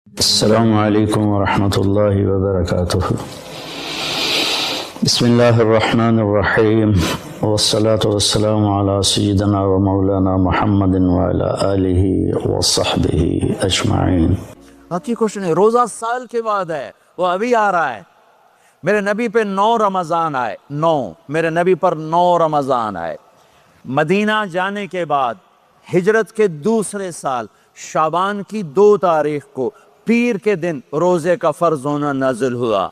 السلام علیکم ورحمۃ اللہ وبرکاتہ۔ بسم اللہ الرحمن الرحیم، والصلاة والسلام علی سیدنا و مولانا محمد وعلی آلہ وصحبہ اجمعین۔ باقی کچھ نہیں، روزہ سال کے بعد ہے، وہ ابھی آ رہا ہے۔ میرے نبی پہ 9 رمضان آئے، میرے نبی پر 9 رمضان آئے۔ مدینہ جانے کے بعد ہجرت کے دوسرے سال شعبان کی 2 تاریخ کو پیر کے دن روزے کا فرض ہونا نازل ہوا،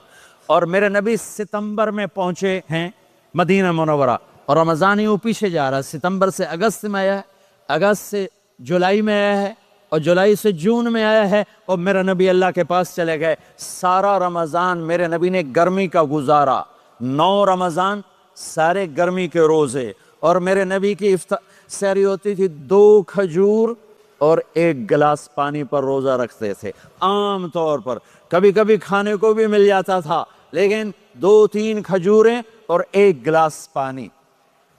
اور میرے نبی ستمبر میں پہنچے ہیں مدینہ منورہ، اور رمضان ہی وہ پیچھے جا رہا ہے۔ ستمبر سے اگست میں آیا ہے، اگست سے جولائی میں آیا ہے، اور جولائی سے جون میں آیا ہے، اور میرے نبی اللہ کے پاس چلے گئے۔ سارا رمضان میرے نبی نے گرمی کا گزارا، 9 رمضان سارے گرمی کے روزے، اور میرے نبی کی سحری ہوتی تھی 2 کھجور اور 1 گلاس پانی پر روزہ رکھتے تھے عام طور پر۔ کبھی کبھی کھانے کو بھی مل جاتا تھا، لیکن 2-3 کھجوریں اور 1 گلاس پانی،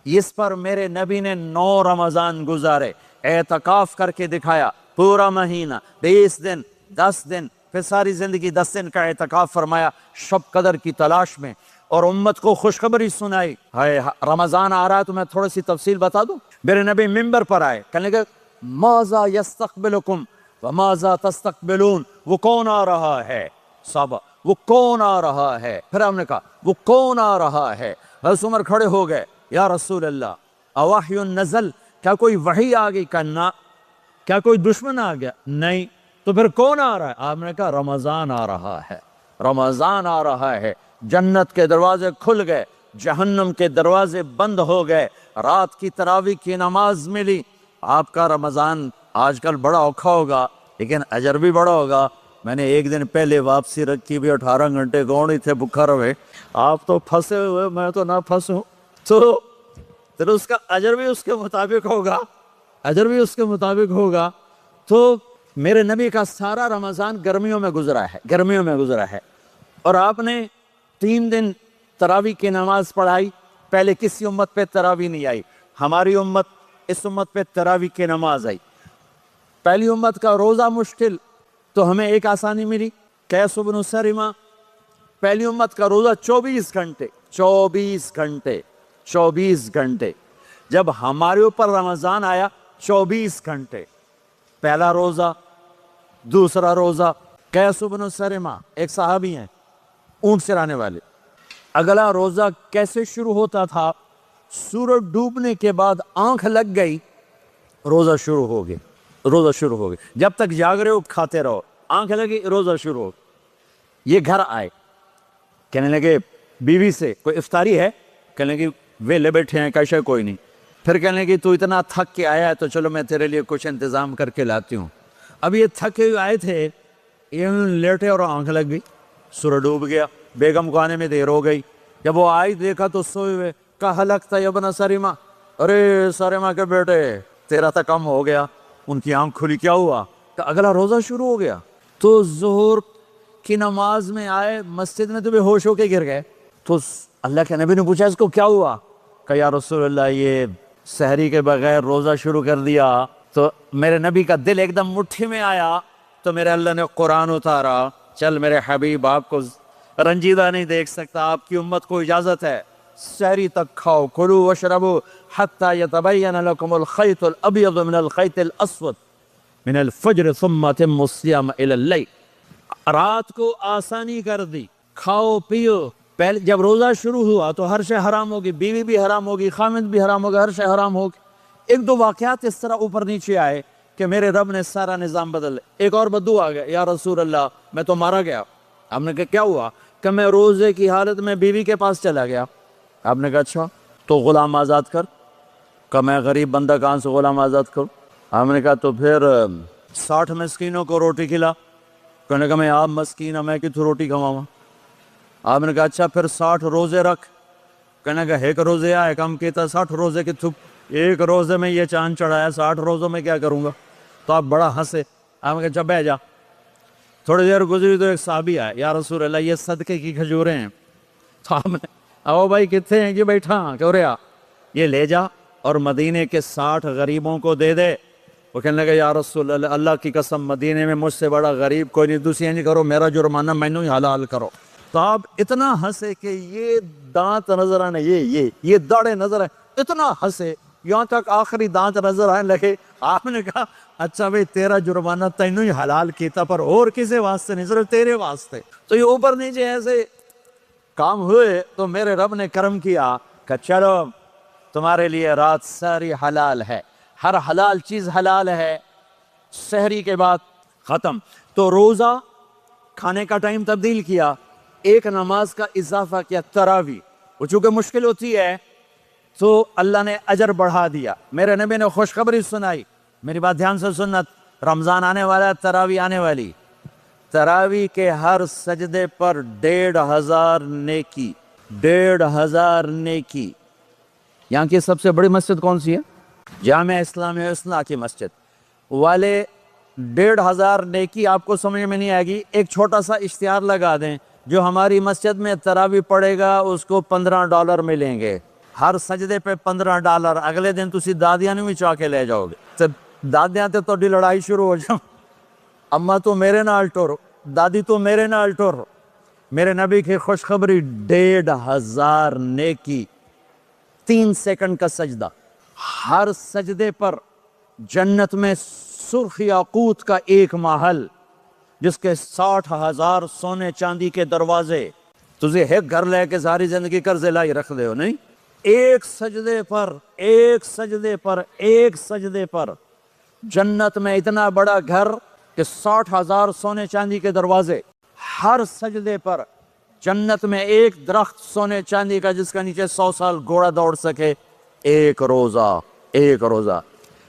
اس پر میرے نبی نے 9 رمضان گزارے، اعتکاف کر کے دکھایا۔ پورا مہینہ 20 دن 10 دن، پھر ساری زندگی 10 دن کا اعتکاف فرمایا شب قدر کی تلاش میں، اور امت کو خوشخبری سنائی۔ رمضان آ رہا ہے تو میں تھوڑی سی تفصیل بتا دوں۔ میرے نبی ممبر پر آئے، کہنے لگے ماذا یستقبلکم وماذا تستقبلون، وہ کون آ رہا ہے؟ صحابہ، وہ کون آ رہا ہے؟ پھر ہم نے کہا وہ کون آ رہا ہے؟ حضرت عمر کھڑے ہو گئے، یا رسول اللہ اوحی نزل، کیا کوئی وحی آ گئی؟ کہنا کیا کوئی دشمن آ گیا؟ نہیں۔ تو پھر کون آ رہا ہے؟ آپ نے کہا رمضان آ رہا ہے، رمضان آ رہا ہے۔ جنت کے دروازے کھل گئے، جہنم کے دروازے بند ہو گئے، رات کی تراویح کی نماز ملی۔ آپ کا رمضان آج کل بڑا اوکھا ہوگا، لیکن اجر بھی بڑا ہوگا۔ میں نے 1 دن پہلے واپسی رکھی بھی، 18 گھنٹے کون ہی تھے بھوکا رہے۔ آپ تو پھنسے ہوئے، میں تو نہ پھنسوں، تو پھر اس کا اجر بھی اس کے مطابق ہوگا، اجر بھی اس کے مطابق ہوگا۔ تو میرے نبی کا سارا رمضان گرمیوں میں گزرا ہے، گرمیوں میں گزرا ہے، اور آپ نے 3 دن تراویح کی نماز پڑھائی۔ پہلے کسی امت پہ تراویح نہیں آئی، ہماری امت، اس امت پہ تراویح کی نماز آئی۔ پہلی امت کا روزہ مشکل، تو ہمیں ایک آسانی ملی، قیس بن سرمہ۔ پہلی امت کا روزہ 24 گھنٹے، 24 گھنٹے، 24 گھنٹے۔ جب ہمارے اوپر رمضان آیا 24 گھنٹے، پہلا روزہ، دوسرا روزہ۔ قیس بن سرمہ ایک صحابی ہیں، اونٹ چرانے والے۔ اگلا روزہ کیسے شروع ہوتا تھا؟ سورج ڈوبنے کے بعد آنکھ لگ گئی، روزہ شروع ہو گیا، روزہ شروع ہو گیا۔ جب تک جاگ رہے ہو کھاتے رہو، آنکھ لگی روزہ شروع ہو گیا۔ یہ گھر آئے، کہنے لگے بیوی سے کوئی افطاری ہے؟ کہنے لگے ویلے بیٹھے ہیں، کیسے کوئی نہیں۔ پھر کہنے لگے تو اتنا تھک کے آیا ہے تو چلو میں تیرے لیے کچھ انتظام کر کے لاتی ہوں۔ اب یہ تھکے ہوئے آئے تھے، یہ لیٹے اور آنکھ لگ گئی، سورج ڈوب گیا، بیگم کو آنے میں دیر ہو گئی۔ جب وہ آئی دیکھا تو سوئے ہوئے، کہا ہلکتا یا ابن سرمہ، ارے سرمہ کے بیٹے تیرا تو کم ہو گیا۔ ان کی آنکھ کھلی، کیا ہوا؟ کہ اگلا روزہ شروع ہو گیا۔ تو ظہر کی نماز میں آئے، مسجد میں تو بے ہوش ہو کے گر گئے۔ تو اللہ کے نبی نے پوچھا اس کو کیا ہوا؟ کہ یا رسول اللہ یہ سحری کے بغیر روزہ شروع کر دیا۔ تو میرے نبی کا دل ایک دم مٹھی میں آیا، تو میرے اللہ نے قرآن اتارا، چل میرے حبیب آپ کو رنجیدہ نہیں دیکھ سکتا، آپ کی امت کو اجازت ہے، سحری تک کھاؤ، کلوا واشربوا حتی یتبین لکم الخیط الابیض من الخیط الاسود من الفجر ثم اتموا الصیام الی اللیل۔ رات کو آسانی کر دی، کھاؤ پیو۔ پہلے جب روزہ شروع ہوا تو ہر شے حرام ہوگی، بیوی بھی حرام ہوگی، خامد بھی حرام ہوگا، ہر شے حرام ہوگی۔ 1-2 واقعات اس طرح اوپر نیچے آئے کہ میرے رب نے سارا نظام بدل لیا۔ ایک اور بدو آ گیا، یا رسول اللہ میں تو مارا گیا۔ آپ نے کہا کیا ہوا؟ کہ میں روزے کی حالت میں بیوی کے پاس چلا گیا۔ آپ نے کہا اچھا تو غلام آزاد کر۔ کہ میں غریب بندہ کہاں سے غلام آزاد کروں؟ آپ نے کہا تو پھر 60 مسکینوں کو روٹی کھلا۔ کہنے کا میں آپ مسکین ہوں، میں کتوں روٹی کھواؤں؟ آپ نے کہا اچھا پھر 60 روزے رکھ۔ کہنے کا 1 روزے آئے کم کیتا، 60 روزے کی تھپ، 1 روزے میں یہ چاند چڑھایا، 60 روزوں میں کیا کروں گا؟ تو آپ بڑا ہنسے۔ آپ نے کہا اچھا بیٹھ جا۔ تھوڑی دیر گزری تو ایک صحابی آئے، یا رسول اللہ یہ صدقے کی کھجوریں ہیں۔ تو آپ نے او بھائی کتنے ہیں؟ کہ بیٹھا کیوں رہا، یہ لے جا اور مدینے کے 60 غریبوں کو دے دے۔ وہ کہنے لگا یا رسول اللہ اللہ کی قسم مدینے میں مجھ سے بڑا غریب کوئی نہیں، دوسری نہیں کرو، میرا جرمانہ مینوں ہی حلال کرو۔ تو آپ اتنا ہنسے کہ یہ دانت نظر آنے، یہ داڑے نظر آئے، اتنا ہنسے یہاں تک آخری دانت نظر آنے لگے۔ آپ نے کہا اچھا بھائی تیرا جرمانہ تینوں ہی حلال کیتا پر اور کسی واسطے نہیں، صرف تیرے واسطے۔ تو یہ اوپر نیچے ایسے کام ہوئے تو میرے رب نے کرم کیا کہ چلو تمہارے لیے رات ساری حلال ہے، ہر حلال چیز حلال ہے۔ سحری کے بعد ختم، تو روزہ کھانے کا ٹائم تبدیل کیا، ایک نماز کا اضافہ کیا، تراویح۔ وہ چونکہ مشکل ہوتی ہے تو اللہ نے اجر بڑھا دیا۔ میرے نبی نے خوشخبری سنائی، میری بات دھیان سے سننا، رمضان آنے والا ہے، تراویح آنے والی، تراویح کے ہر سجدے پر 1500 نیکی، 1500 نیکی۔ یہاں کی سب سے بڑی مسجد کون سی ہے؟ جامع اسلامیہ اصلاح کی مسجد والے 1500 نیکی آپ کو سمجھ میں نہیں آئے گی۔ ایک چھوٹا سا اشتہار لگا دیں، جو ہماری مسجد میں تراویح پڑے گا اس کو $15 ملیں گے، ہر سجدے پہ $15۔ اگلے دن تسی دادیاں نہیں چاہ کے لے جاؤ گے، دادیاں تے تہاڈی لڑائی شروع ہو جاؤ، اما تو میرے نال ٹر، دادی تو میرے نال ٹر۔ میرے نبی کی خوشخبری 1500 نیکی، 3 سیکنڈ کا سجدہ، ہر سجدے پر جنت میں سرخ یاقوت کا ایک محل جس کے 60,000 سونے چاندی کے دروازے۔ تجھے ایک گھر لے کے ساری زندگی قرضے لائی رکھ دے ہو نہیں، ایک سجدے پر، ایک سجدے پر، ایک سجدے پر جنت میں اتنا بڑا گھر کہ 60,000 سونے چاندی کے دروازے، ہر سجدے پر جنت میں ایک درخت سونے چاندی کا جس کا نیچے 100 سال گھوڑا دوڑ سکے، ایک روزہ، ایک روزہ۔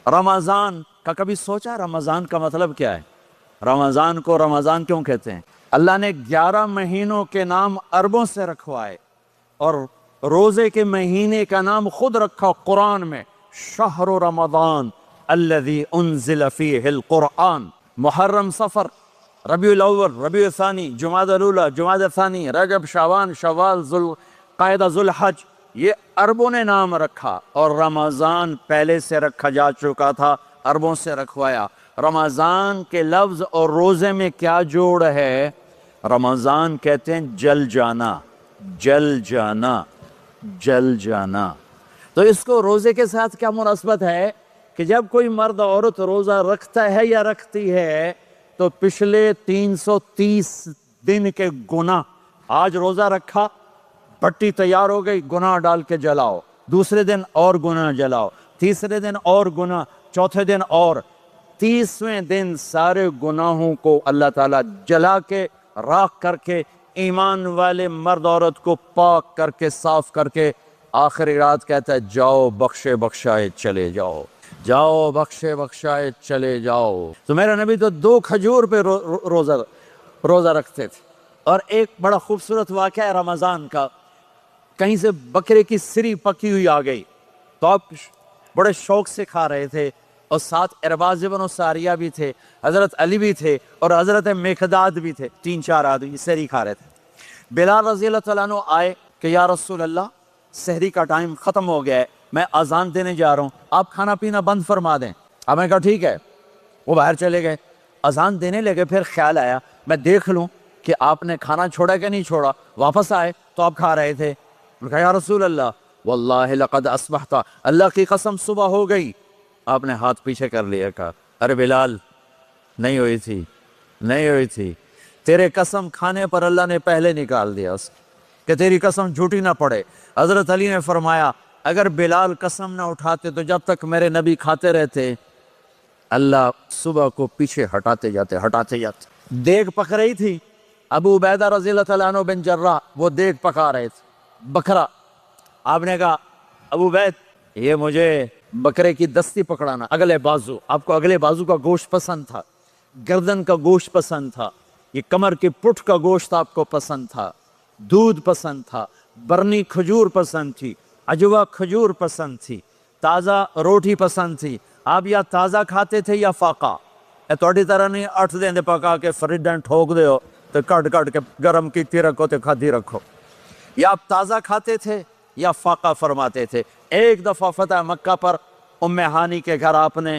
رمضان کا کبھی سوچا رمضان کا مطلب کیا ہے؟ رمضان کو رمضان کیوں کہتے ہیں؟ اللہ نے 11 مہینوں کے نام عربوں سے رکھوائے اور روزے کے مہینے کا نام خود رکھا قرآن میں، شہر رمضان الذی انزل فیہ القرآن۔ محرم، صفر، ربیع الاول، ربیع الثانی، جمادی الاولی، جمادی الثانی، رجب، شعبان، شوال، ذوالقعدہ، ذوالحج، یہ عربوں نے نام رکھا، اور رمضان پہلے سے رکھا جا چکا تھا، عربوں سے رکھوایا۔ رمضان کے لفظ اور روزے میں کیا جوڑ ہے؟ رمضان کہتے ہیں جل جانا، جل جانا، جل جانا۔ تو اس کو روزے کے ساتھ کیا مناسبت ہے کہ جب کوئی مرد عورت روزہ رکھتا ہے یا رکھتی ہے تو پچھلے 330 دن کے گناہ، آج روزہ رکھا، پٹی تیار ہو گئی، گناہ ڈال کے جلاؤ، دوسرے دن اور گناہ جلاؤ، تیسرے دن اور گناہ، چوتھے دن اور، 30ویں دن سارے گناہوں کو اللہ تعالیٰ جلا کے راکھ کر کے ایمان والے مرد عورت کو پاک کر کے صاف کر کے آخری رات کہتا ہے جاؤ بخشے بخشائے چلے جاؤ، جاؤ بخشے بخشائے چلے جاؤ۔ تو میرا نبی تو 2 کھجور پہ روزہ رکھتے تھے۔ اور ایک بڑا خوبصورت واقعہ ہے رمضان کا، کہیں سے بکرے کی سری پکی ہوئی آ گئی تو آپ بڑے شوق سے کھا رہے تھے، اور ساتھ ارباز بن ساریہ بھی تھے، حضرت علی بھی تھے، اور حضرت مقداد بھی تھے، 3-4 آدمی سحری کھا رہے تھے۔ بلال رضی اللہ تعالیٰ عنہ آئے کہ یا رسول اللہ سحری کا ٹائم ختم ہو گیا ہے، میں اذان دینے جا رہا ہوں، آپ کھانا پینا بند فرما دیں۔ آپ نے کہا ٹھیک ہے۔ وہ باہر چلے گئے، اذان دینے لگے، پھر خیال آیا میں دیکھ لوں کہ آپ نے کھانا چھوڑا کہ نہیں چھوڑا۔ واپس آئے تو آپ کھا رہے تھے۔ میں کہا یا رسول اللہ واللہ لقد اصبحت، اللہ کی قسم صبح ہو گئی۔ آپ نے ہاتھ پیچھے کر لیا، کہا ارے بلال نہیں ہوئی تھی، نہیں ہوئی تھی، تیرے قسم کھانے پر اللہ نے پہلے نکال دیا اس کہ تیری قسم جھوٹی نہ پڑے۔ حضرت علی نے فرمایا اگر بلال قسم نہ اٹھاتے تو جب تک میرے نبی کھاتے رہتے اللہ صبح کو پیچھے ہٹاتے جاتے۔ دیگ پک رہی تھی، ابو عبیدہ رضی اللہ تعالیٰ عنہ بن جراح وہ دیگ پکا رہے تھے، بکرا۔ آپ نے کہا ابو عبید یہ مجھے بکرے کی دستی پکڑانا، اگلے بازو، آپ کو اگلے بازو کا گوشت پسند تھا، گردن کا گوشت پسند تھا، یہ کمر کی پٹھ کا گوشت آپ کو پسند تھا، دودھ پسند تھا، برنی کھجور پسند تھی، عجوا کھجور پسند تھی، تازہ روٹی پسند تھی۔ آپ یا تازہ کھاتے تھے یا فاقہ، تھوڑی طرح نہیں 8 دن پکا کے فریڈ ٹھوک دے ہو تو کٹ کے گرم کی رکھو تو کھادی رکھو، یا آپ تازہ کھاتے تھے یا فاقہ فرماتے تھے۔ ایک دفعہ فتح مکہ پر ام ہانی کے گھر آپ نے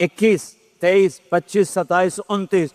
21, 23, 25, 27, 29,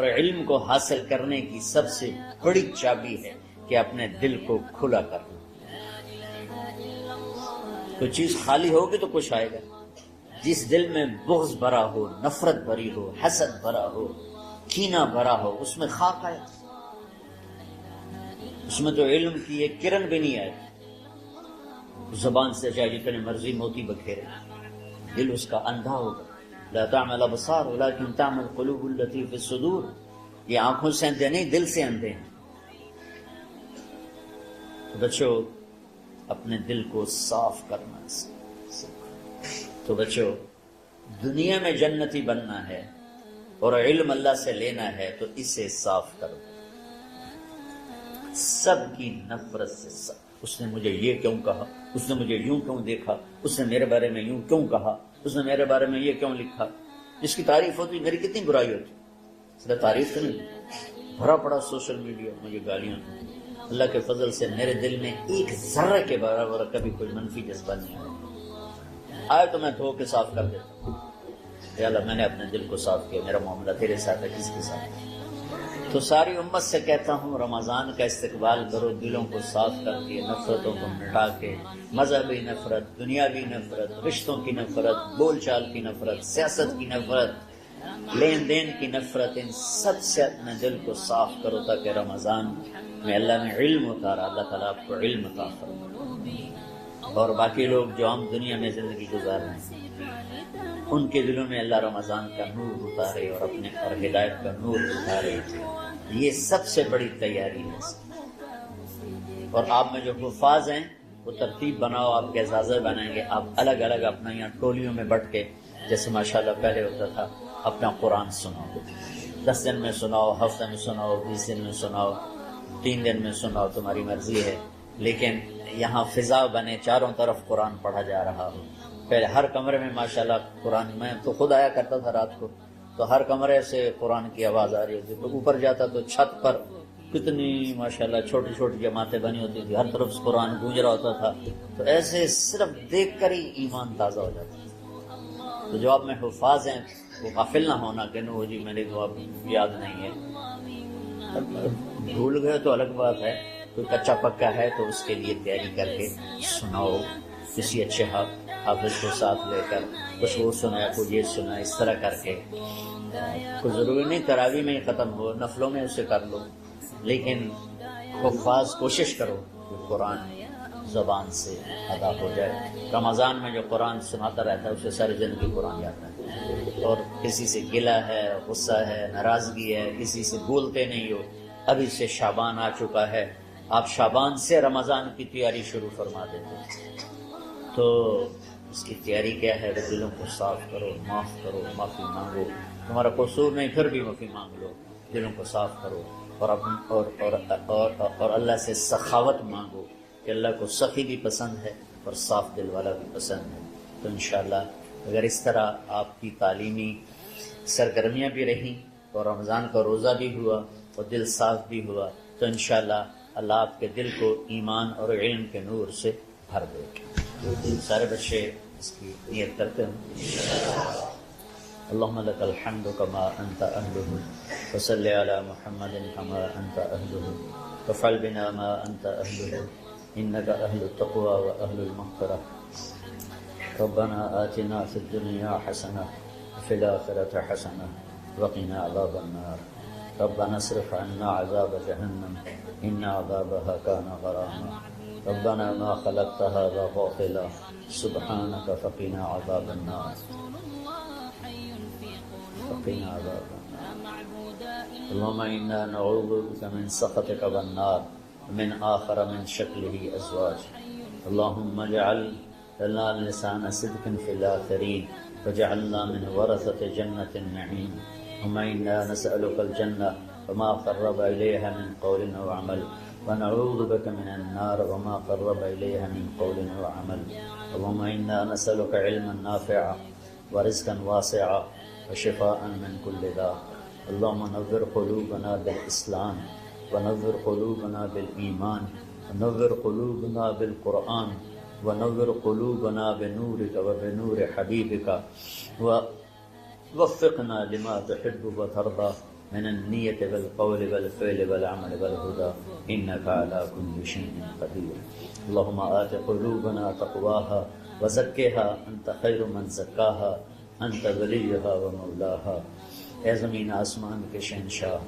اور علم کو حاصل کرنے کی سب سے بڑی چابی ہے کہ اپنے دل کو کھلا کرنا. کوئی چیز خالی ہوگی تو کچھ آئے گا. جس دل میں بغض بھرا ہو، نفرت بھری ہو، حسد بھرا ہو، کینہ بھرا ہو، اس میں خاک آئے، اس میں تو علم کی ایک کرن بھی نہیں آئے. زبان سے چاہے جتنے مرضی موتی بکھیرے، دل اس کا اندھا ہوگا. لا تعمل الابصار ولكن تعمل القلوب التي في الصدور. یہ آنکھوں سے اندھے نہیں، دل سے اندھے ہیں. بچوں اپنے دل کو صاف کرنا. تو بچوں دنیا میں جنتی بننا ہے اور علم اللہ سے لینا ہے تو اسے صاف کرو. سب کی نفرت سے اس نے مجھے یہ کیوں کہا، اس نے مجھے یوں کیوں دیکھا، اس نے میرے بارے میں یوں کیوں کہا، اس نے میرے بارے میں یہ کیوں لکھا. جس کی تعریف ہوتی میری کتنی برائی ہوتی، صرف تعریف تو نہیں، بھرا پڑا سوشل میڈیا مجھے گالیاں. اللہ کے فضل سے میرے دل میں ایک ذرے کے برابر کبھی کوئی منفی جذبہ نہیں آیا. آئے تو میں دھو کے صاف کر دیتا ہوں. یا اللہ میں نے اپنے دل کو صاف کیا، میرا معاملہ تیرے ساتھ ہے، کس کے ساتھ ہے. تو ساری امت سے کہتا ہوں رمضان کا استقبال کرو، دلوں کو صاف کر کے، نفرتوں کو مٹا کے، مذہبی نفرت، دنیاوی نفرت، رشتوں کی نفرت، بول چال کی نفرت، سیاست کی نفرت، لین دین کی نفرت، ان سب سے اپنے دل کو صاف کرو تاکہ رمضان میں اللہ نے علم اتارا، اللہ تعالیٰ آپ کو علم عطا فرمائے. اور باقی لوگ جو ہم دنیا میں زندگی گزار رہے ہیں ان کے دلوں میں اللہ رمضان کا نور اتارے اور اپنے اور ہدایت کا نور اتارے. یہ سب سے بڑی تیاری ہے. اور آپ میں جو حفاظ ہیں وہ ترتیب بناؤ، آپ کے اعزازے بنائیں گے. آپ الگ الگ اپنا یہاں ٹولیوں میں بٹ کے، جیسے ماشاءاللہ پہلے ہوتا تھا، اپنا قرآن سناؤ. 10 دن میں سناؤ، ہفتہ میں سناؤ، 20 دن میں سناؤ، 3 دن میں سناؤ، تمہاری مرضی ہے. لیکن یہاں فضا بنے، چاروں طرف قرآن پڑھا جا رہا ہو. پہلے ہر کمرے میں ماشاءاللہ قرآن، میں تو خود آیا کرتا تھا رات کو، تو ہر کمرے سے قرآن کی آواز آ رہی ہوتی. تو اوپر جاتا تو چھت پر کتنی ماشاءاللہ چھوٹی چھوٹی جماعتیں بنی ہوتی تھی، ہر طرف سے قرآن گونج رہا ہوتا تھا. تو ایسے صرف دیکھ کر ہی ایمان تازہ ہو جاتا. تو جو آپ میں حفاظ ہیں وہ غافل نہ ہونا کہ نو جی میرے کو اب یاد نہیں ہے. بھول گئے تو الگ بات ہے، کوئی کچا پکا ہے تو اس کے لیے تیاری کر کے سناؤ، کسی اچھے حافظ کو ساتھ لے کر، کچھ وہ سنایا کوئی یہ سنا، اس طرح کر کے. کوئی ضروری نہیں تراویح میں ہی ختم ہو، نفلوں میں اسے کر لو، لیکن حفاظ کوشش کرو کہ قرآن زبان سے ادا ہو جائے. رمضان میں جو قرآن سناتا رہتا ہے اسے ساری زندگی قرآن یاد ہے. اور کسی سے گلہ ہے، غصہ ہے، ناراضگی ہے، کسی سے بولتے نہیں ہو. ابھی سے شعبان آ چکا ہے، آپ شعبان سے رمضان کی تیاری شروع فرما دیتے ہیں. تو اس کی تیاری کیا ہے؟ وہ دلوں کو صاف کرو، معاف کرو، معافی مانگو. تمہارا قصور نہیں پھر بھی معافی مانگ لو. دلوں کو صاف کرو اور اللہ سے سخاوت مانگو کہ اللہ کو سخی بھی پسند ہے اور صاف دل والا بھی پسند ہے. تو انشاءاللہ اگر اس طرح آپ کی تعلیمی سرگرمیاں بھی رہیں اور رمضان کا روزہ بھی ہوا اور دل صاف بھی ہوا تو انشاءاللہ اللہ آپ کے دل کو ایمان اور علم کے نور سے بھر دے. سارے بچے اس کی نیت کرتے ہیں. اللهم لك الحمد كما أنت أهله وصل على محمد كما أنت أهله وفعل بنا ما أنت أهله إنك أهل التقوى وأهل المغفرة. ربنا آتنا في الدنيا حسنة وفي الآخرة حسنة وقنا عذاب النار. ربنا اصرف عنا عذاب جهنم إن عذابها كان غراما. ربنا ما خلقت هذا باطلا سبحانك فقنا عذاب النار. فقنا عذاب النار. اللهم إنا نعوذ بك من سخطك والنار ومن آخر من شكله أزواج. اللهم اجعل لنا لسان صدق في الآخرين وجعلنا من ورثة جنة النعيم. اللهم إنا نسألك الجنة وما قرب إليها من قول وعمل ونعوذ بك من النار وما قرب إليها من قول وعمل. اللهم إنا نسألك علما نافعا ورزقا واسعا وشفاء من كل داء. اللهم نور قلوبنا بالإسلام ونور قلوبنا بالإيمان ونور قلوبنا بالقرآن ونور قلوبنا بنورك وبنور حبيبك ووفقنا لما تحب وترضى من النیت والقول والفعل والعمل والهدى انك على كل شيء قدیر. اللهم آت قلوبنا تقواها وزکها انت خیر من زکاها انت ولیها ومولاها. اے زمین آسمان کے شہنشاہ،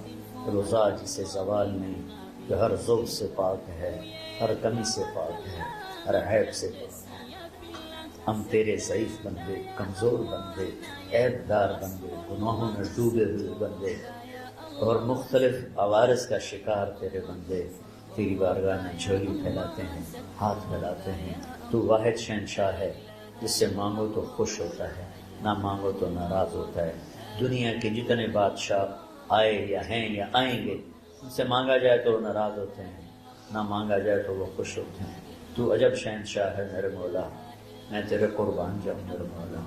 روزہ جسے زوال نہیں، جو ہر ذوق سے پاک ہے، ہر کمی سے پاک ہے، ہر عیب سے پاک ہے. ہم تیرے ضعیف بندے، کمزور بندے، عیب دار بندے، گناہوں میں ڈوبے ہوئے بندے اور مختلف عوارض کا شکار تیرے بندے تیری بارگاہ میں جھولی پھیلاتے ہیں، ہاتھ پھیلاتے ہیں. تو واحد شہنشاہ ہے، جس سے مانگو تو خوش ہوتا ہے، نہ مانگو تو ناراض ہوتا ہے. دنیا کے جتنے بادشاہ آئے یا ہیں یا آئیں گے، ان سے مانگا جائے تو وہ ناراض ہوتے ہیں، نہ مانگا جائے تو وہ خوش ہوتے ہیں. تو عجب شہنشاہ ہے میرے مولا، میں تیرے قربان جاؤں میرے مولا.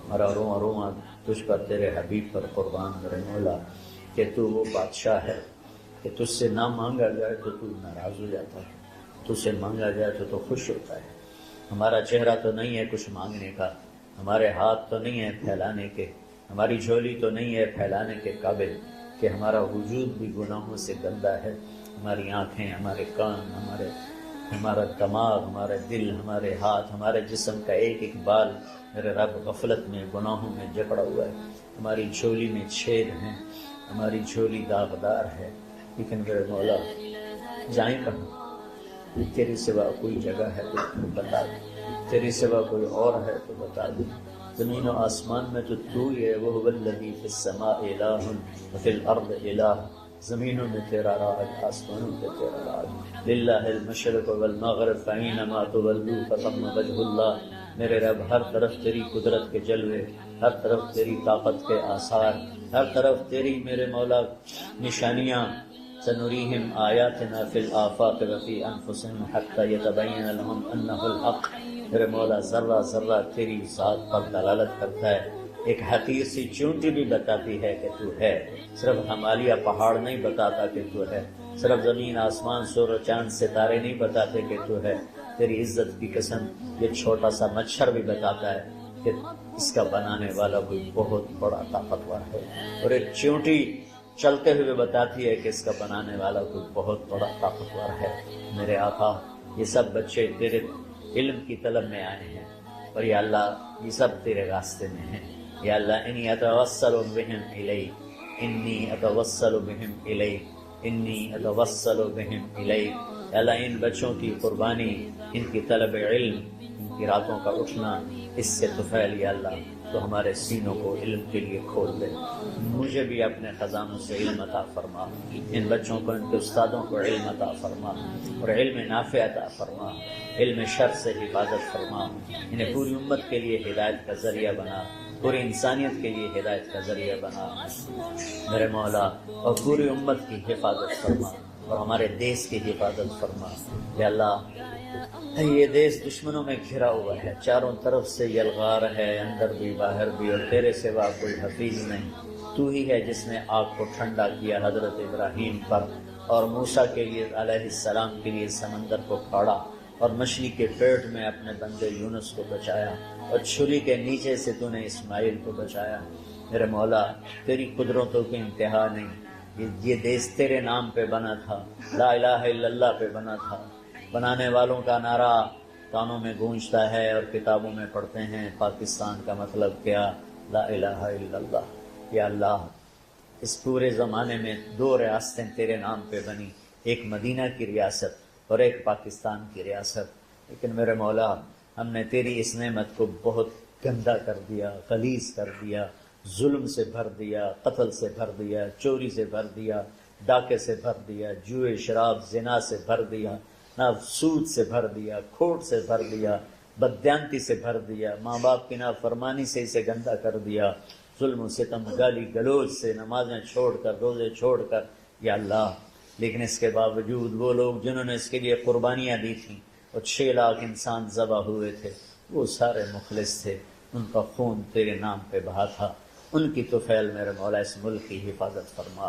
میرا رواں رواں تجھ پر، تیرے حبیب پر قربان میرے مولا، کہ تو وہ بادشاہ ہے کہ تجھ سے نہ مانگا جائے تو تو ناراض ہو جاتا ہے، تجھ سے مانگا جائے تو خوش ہوتا ہے. ہمارا چہرہ تو نہیں ہے کچھ مانگنے کا، ہمارے ہاتھ تو نہیں ہے پھیلانے کے، ہماری جھولی تو نہیں ہے پھیلانے کے قابل، کہ ہمارا وجود بھی گناہوں سے گندا ہے. ہماری آنکھیں، ہمارے کان، ہمارا دماغ، ہمارے دل، ہمارے ہاتھ، ہمارے جسم کا ایک ایک بال میرے رب غفلت میں، گناہوں میں جکڑا ہوا ہے. ہماری جھولی میں چھید ہیں، ہماری جھولی داغدار ہے. لیکن میرے مولا جائیں کہاں؟ تیری سوا کوئی جگہ ہے تو بتا دے، تیری سوا کوئی اور ہے تو بتا دے. زمین و آسمان میں تو ہی ہے. وَهُوَ الَّذِي فِي السَّمَاءِ إِلَٰهٌ وَفِي الْأَرْضِ إِلَٰهٌ. زمینوں میں تیرا راج، آسمانوں میں تیرا راج. لِلَّهِ الْمَشْرِقُ وَالْمَغْرِبُ فَأَيْنَمَا تُوَلُّوا فَثَمَّ وَجْهُ اللَّهِ. میرے رب ہر طرف تیری قدرت کے جلوے، ہر طرف تیری طاقت کے آثار، ہر طرف تیری میرے مولا نشانیاں. سنریہم آیاتنا فی الآفاق وفی انفسہم حتی یتبین لہم انہ الحق. میرے مولا ذرہ ذرہ تیری ذات پر دلالت کرتا ہے. ایک حقیر سی چونٹی بھی بتاتی ہے کہ تو ہے. صرف ہمالیہ پہاڑ نہیں بتاتا کہ تو ہے، صرف زمین آسمان سورج و چاند ستارے نہیں بتاتے کہ تو ہے. تیری عزت کی قسم یہ چھوٹا سا مچھر بھی بتاتا ہے کہ اس کا بنانے والا کوئی بہت بڑا طاقتور ہے. اور ایک چونٹی چلتے ہوئے بتاتی ہے کہ اس کا بنانے والا کوئی بہت بڑا طاقتور ہے. میرے آقا، یہ سب بچے تیرے علم کی طلب میں آئے ہیں، اور یا اللہ یہ سب تیرے راستے میں ہیں. یا اللہ انی اتوسل بہم الیک، انی اتوسل بہم الیک، انی اتوسل بہم الیک. یا اللہ ان بچوں کی قربانی، ان کی طلب علم، ان کی راتوں کا اٹھنا، اس سے طفیل یا اللہ تو ہمارے سینوں کو علم کے لیے کھول دے. مجھے بھی اپنے خزانوں سے علم عطا فرما، ان بچوں کو، ان کے استادوں کو علم عطا فرما، اور علم نافع عطا فرما، علم شر سے حفاظت فرما. انہیں پوری امت کے لیے ہدایت کا ذریعہ بنا، پوری انسانیت کے لیے ہدایت کا ذریعہ بنا میرے مولا. اور پوری امت کی حفاظت فرما، اور ہمارے دیس کی حفاظت فرما. یا اللہ یہ دیس دشمنوں میں گھرا ہوا ہے، چاروں طرف سے یلغار ہے، اندر بھی باہر بھی، اور تیرے سوا کوئی حفیظ نہیں. تو ہی ہے جس نے آگ کو ٹھنڈا کیا حضرت ابراہیم پر، اور موسیٰ کے لیے علیہ السلام کے لیے سمندر کو پھاڑا، اور مچھلی کے پیٹ میں اپنے بندے یونس کو بچایا، اور چھری کے نیچے سے تو نے اسماعیل کو بچایا. میرے مولا تیری قدرتوں کی انتہا نہیں. یہ دیس تیرے نام پہ بنا تھا، لا الہ الا اللہ پہ بنا تھا. بنانے والوں کا نعرہ کانوں میں گونجتا ہے اور کتابوں میں پڑھتے ہیں، پاکستان کا مطلب کیا؟ لا الہ الا اللہ. یا اللہ اس پورے زمانے میں 2 ریاستیں تیرے نام پہ بنی، ایک مدینہ کی ریاست اور ایک پاکستان کی ریاست. لیکن میرے مولا ہم نے تیری اس نعمت کو بہت گندا کر دیا، غلیظ کر دیا، ظلم سے بھر دیا، قتل سے بھر دیا، چوری سے بھر دیا، ڈاکے سے بھر دیا، جوئے شراب زنا سے بھر دیا، سود سے بھر دیا، کھوٹ سے بھر دیا، بددیانتی سے بھر دیا، ماں باپ کی نافرمانی سے اسے گندا کر دیا، ظلم و ستم، گالی گلوچ سے، نمازیں چھوڑ کر، روزے چھوڑ کر. یا اللہ لیکن اس کے باوجود وہ لوگ جنہوں نے اس کے لیے قربانیاں دی تھیں، اور 6 لاکھ انسان ذبح ہوئے تھے، وہ سارے مخلص تھے، ان کا خون تیرے نام پہ بہا تھا. ان کی طفیل میرے مولا اس ملک کی حفاظت فرما،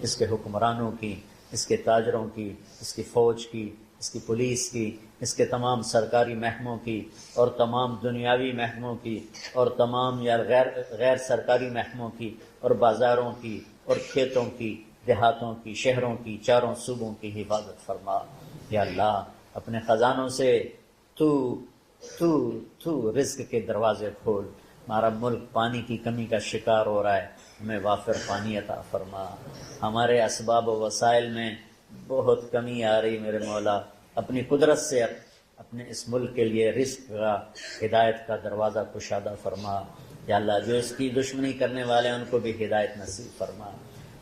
اس کے حکمرانوں کی، اس کے تاجروں کی، اس کی فوج کی، اس کی پولیس کی، اس کے تمام سرکاری محکموں کی، اور تمام دنیاوی محکموں کی، اور تمام یا غیر سرکاری محکموں کی، اور بازاروں کی، اور کھیتوں کی، دیہاتوں کی، شہروں کی، چاروں صوبوں کی حفاظت فرما۔ یا اللہ اپنے خزانوں سے تو رزق کے دروازے کھول۔ ہمارا ملک پانی کی کمی کا شکار ہو رہا ہے، ہمیں وافر پانی عطا فرما۔ ہمارے اسباب و وسائل میں بہت کمی آ رہی میرے مولا، اپنی قدرت سے اپنے اس ملک کے لیے رزق کا، ہدایت کا دروازہ کشادہ فرما۔ یا اللہ جو اس کی دشمنی کرنے والے ہیں ان کو بھی ہدایت نصیب فرما،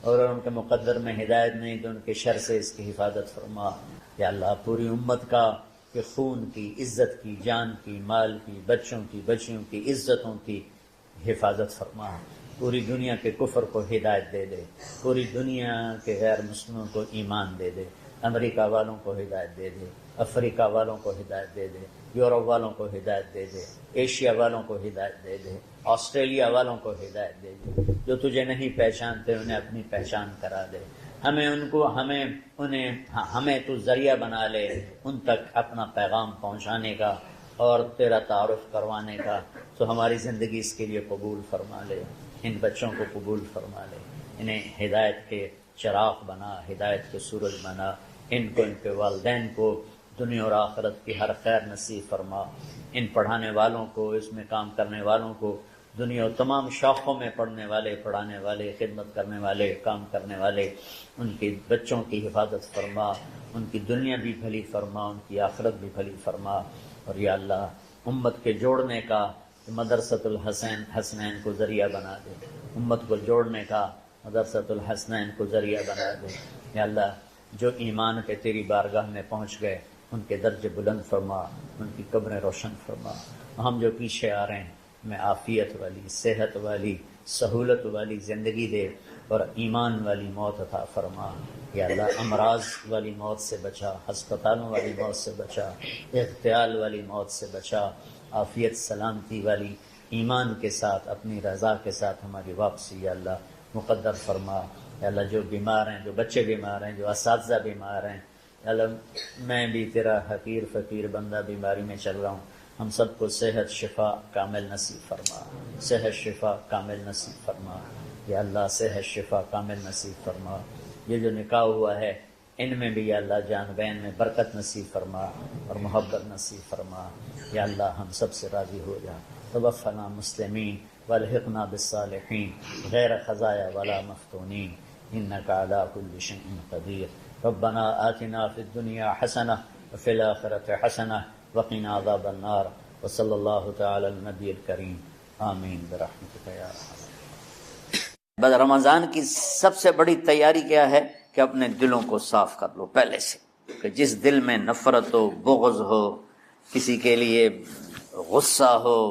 اور ان کے مقدر میں ہدایت نہیں تو ان کے شر سے اس کی حفاظت فرما۔ یا اللہ پوری امت کا کہ خون کی، عزت کی، جان کی، مال کی، بچوں کی، بچیوں کی، عزتوں کی حفاظت فرما۔ پوری دنیا کے کفر کو ہدایت دے دے، پوری دنیا کے غیر مسلموں کو ایمان دے دے، امریکہ والوں کو ہدایت دے دے، افریقہ والوں کو ہدایت دے دے، یورپ والوں کو ہدایت دے دے، ایشیا والوں کو ہدایت دے دے، آسٹریلیا والوں کو ہدایت دے دے۔ جو تجھے نہیں پہچانتے انہیں اپنی پہچان کرا دے۔ ہمیں تو ذریعہ بنا لے ان تک اپنا پیغام پہنچانے کا اور تیرا تعارف کروانے کا، تو ہماری زندگی اس کے لیے قبول فرما لے۔ ان بچوں کو قبول فرما لے، انہیں ہدایت کے چراغ بنا، ہدایت کے سورج بنا، ان کو، ان کے والدین کو دنیا اور آخرت کی ہر خیر نصیب فرما۔ ان پڑھانے والوں کو، اس میں کام کرنے والوں کو، دنیا اور تمام شاخوں میں پڑھنے والے، پڑھانے والے، خدمت کرنے والے، کام کرنے والے، ان کے بچوں کی حفاظت فرما، ان کی دنیا بھی بھلی فرما، ان کی آخرت بھی بھلی فرما۔ اور یا اللہ امت کے جوڑنے کا مدرسۃ الحسنین کو ذریعہ بنا دے، امت کو جوڑنے کا مدرسۃ الحسنین کو ذریعہ بنا دے۔ یا اللہ جو ایمان کے تیری بارگاہ میں پہنچ گئے ان کے درجے بلند فرما، ان کی قبریں روشن فرما۔ ہم جو پیچھے آ رہے ہیں ہمیں عافیت والی، صحت والی، سہولت والی زندگی دے اور ایمان والی موت عطا فرما۔ یا اللہ امراض والی موت سے بچا، ہسپتالوں والی موت سے بچا، اغتیال والی موت سے بچا، عافیت سلامتی والی ایمان کے ساتھ، اپنی رضا کے ساتھ ہماری واپسی یا اللہ مقدر فرما۔ یا اللہ جو بیمار ہیں، جو بچے بیمار ہیں، جو اساتذہ بیمار ہیں، یا اللہ میں بھی تیرا حقیر فقیر بندہ بیماری میں چل رہا ہوں، ہم سب کو صحت شفا کامل نصیب فرما، صحت شفا کامل نصیب فرما۔ یا اللہ صحت شفا کامل نصیب فرما۔ یہ جو نکاح ہوا ہے ان میں بھی یا اللہ جان بین میں برکت نصیب فرما اور محبت نصیب فرما۔ یا اللہ ہم سب سے راضی ہو جا۔ توفنا مسلمین والحقنا بالصالحین غیر خزایا ولا مفتونین انک علی کل شیء قدیر۔ ربنا آتنا فی الدنیا حسنہ وفی الآخرۃ حسنہ وقنا عذاب النار وصلی اللہ تعالی النبی الکریم آمین برحمتک یا ارحم۔ بس رمضان کی سب سے بڑی تیاری کیا ہے کہ اپنے دلوں کو صاف کر لو پہلے سے، کہ جس دل میں نفرت ہو، بغض ہو، کسی کے لیے غصہ ہو،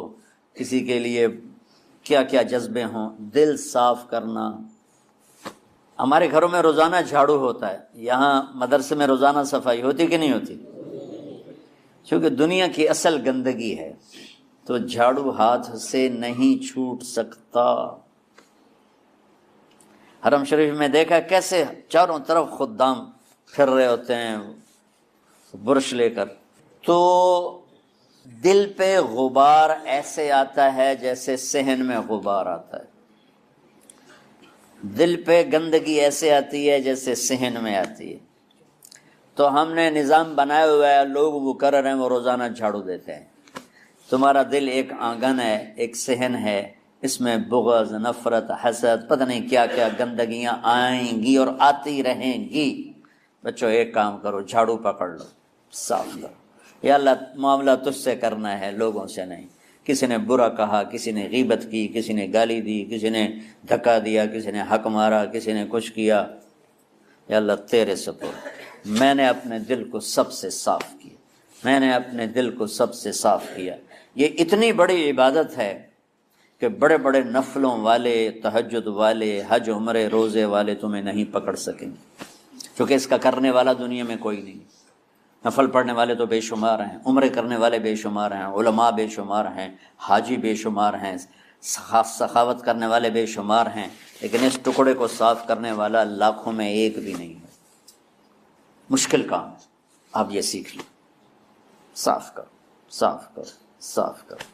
کسی کے لیے کیا کیا جذبے ہوں، دل صاف کرنا۔ ہمارے گھروں میں روزانہ جھاڑو ہوتا ہے، یہاں مدرسے میں روزانہ صفائی ہوتی کہ نہیں ہوتی؟ کیونکہ دنیا کی اصل گندگی ہے تو جھاڑو ہاتھ سے نہیں چھوٹ سکتا۔ حرم شریف میں دیکھا کیسے چاروں طرف خدام پھر رہے ہوتے ہیں برش لے کر، تو دل پہ غبار ایسے آتا ہے جیسے صحن میں غبار آتا ہے، دل پہ گندگی ایسے آتی ہے جیسے صحن میں آتی ہے۔ تو ہم نے نظام بنایا ہوا ہے، لوگ مقرر ہیں وہ روزانہ جھاڑو دیتے ہیں۔ تمہارا دل ایک آنگن ہے، ایک صحن ہے، اس میں بغض، نفرت، حسد، پتہ نہیں کیا کیا گندگیاں آئیں گی اور آتی رہیں گی۔ بچوں ایک کام کرو، جھاڑو پکڑ لو، صاف کرو۔ یا اللہ معاملہ تجھ سے کرنا ہے، لوگوں سے نہیں۔ کسی نے برا کہا، کسی نے غیبت کی، کسی نے گالی دی، کسی نے دھکا دیا، کسی نے حق مارا، کسی نے کچھ کیا، یا اللہ تیرے سپرد میں نے اپنے دل کو سب سے صاف کیا، میں نے اپنے دل کو سب سے صاف کیا۔ یہ اتنی بڑی عبادت ہے کہ بڑے بڑے نفلوں والے، تہجد والے، حج عمرے روزے والے تمہیں نہیں پکڑ سکیں گے، کیونکہ اس کا کرنے والا دنیا میں کوئی نہیں۔ نفل پڑھنے والے تو بے شمار ہیں، عمرے کرنے والے بے شمار ہیں، علماء بے شمار ہیں، حاجی بے شمار ہیں، سخاوت کرنے والے بے شمار ہیں، لیکن اس ٹکڑے کو صاف کرنے والا لاکھوں میں ایک بھی نہیں ہے۔ مشکل کام ہے، آپ یہ سیکھ لیں، صاف کرو، صاف کرو، صاف کرو۔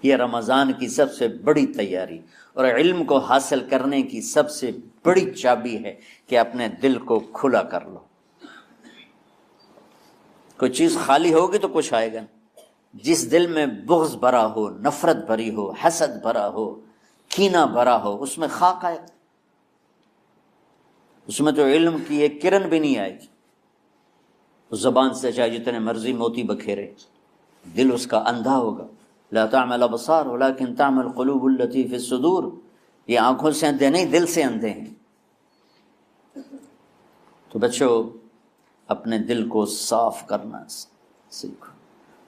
یہ رمضان کی سب سے بڑی تیاری اور علم کو حاصل کرنے کی سب سے بڑی چابی ہے کہ اپنے دل کو کھلا کر لو. کوئی چیز خالی ہوگی تو کچھ آئے گا. جس دل میں بغض بھرا ہو، نفرت بھری ہو، حسد بھرا ہو، کینہ بھرا ہو، اس میں خاک آئے گا. اس میں تو علم کی ایک کرن بھی نہیں آئے گی. اس زبان سے چاہے جتنے مرضی موتی بکھیرے، دل اس کا اندھا ہوگا. لا تعمل ابصار ولكن تعمل قلوب التي في الصدور. یہ آنکھوں سے اندھے نہیں، دل سے اندھے ہیں. تو بچوں اپنے دل کو صاف کرنا سیکھو.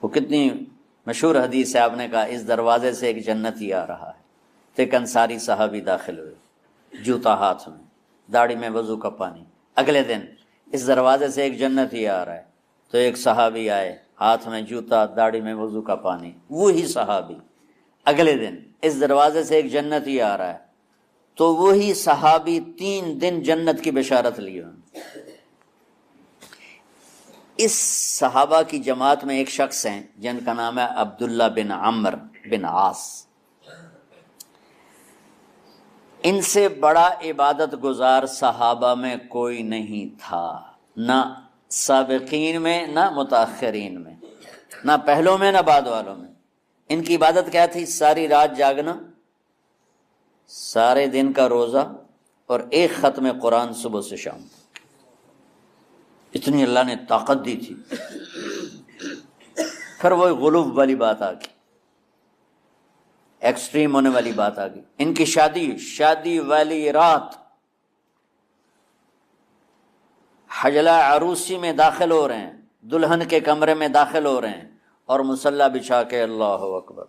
وہ کتنی مشہور حدیث ہے، آپ نے کہا اس دروازے سے ایک جنتی آ رہا ہے. تو ایک انصاری صحابی داخل ہوئے، جوتا ہاتھ میں، داڑھی میں وضو کا پانی. اگلے دن اس دروازے سے ایک جنتی آ رہا ہے، تو ایک صحابی آئے، ہاتھ میں جوتا، داڑھی میں وضو کا پانی. وہی صحابی اگلے دن اس دروازے سے ایک جنتی آ رہا ہے، تو وہی صحابی 3 دن جنت کی بشارت لیے. اس صحابہ کی جماعت میں ایک شخص ہیں جن کا نام ہے عبداللہ بن عمر بن عاص. ان سے بڑا عبادت گزار صحابہ میں کوئی نہیں تھا، نہ سابقین میں نہ متاخرین میں، نہ پہلوں میں نہ بعد والوں میں. ان کی عبادت کیا تھی؟ ساری رات جاگنا، سارے دن کا روزہ، اور ایک ختم قرآن صبح سے شام. اتنی اللہ نے طاقت دی تھی. پھر وہ غلوب والی بات آ گئی، ایکسٹریم ہونے والی بات آ گئی. ان کی شادی والی رات حجلہ عروسی میں داخل ہو رہے ہیں، دلہن کے کمرے میں داخل ہو رہے ہیں، اور مصلی بچھا کے اللہ اکبر،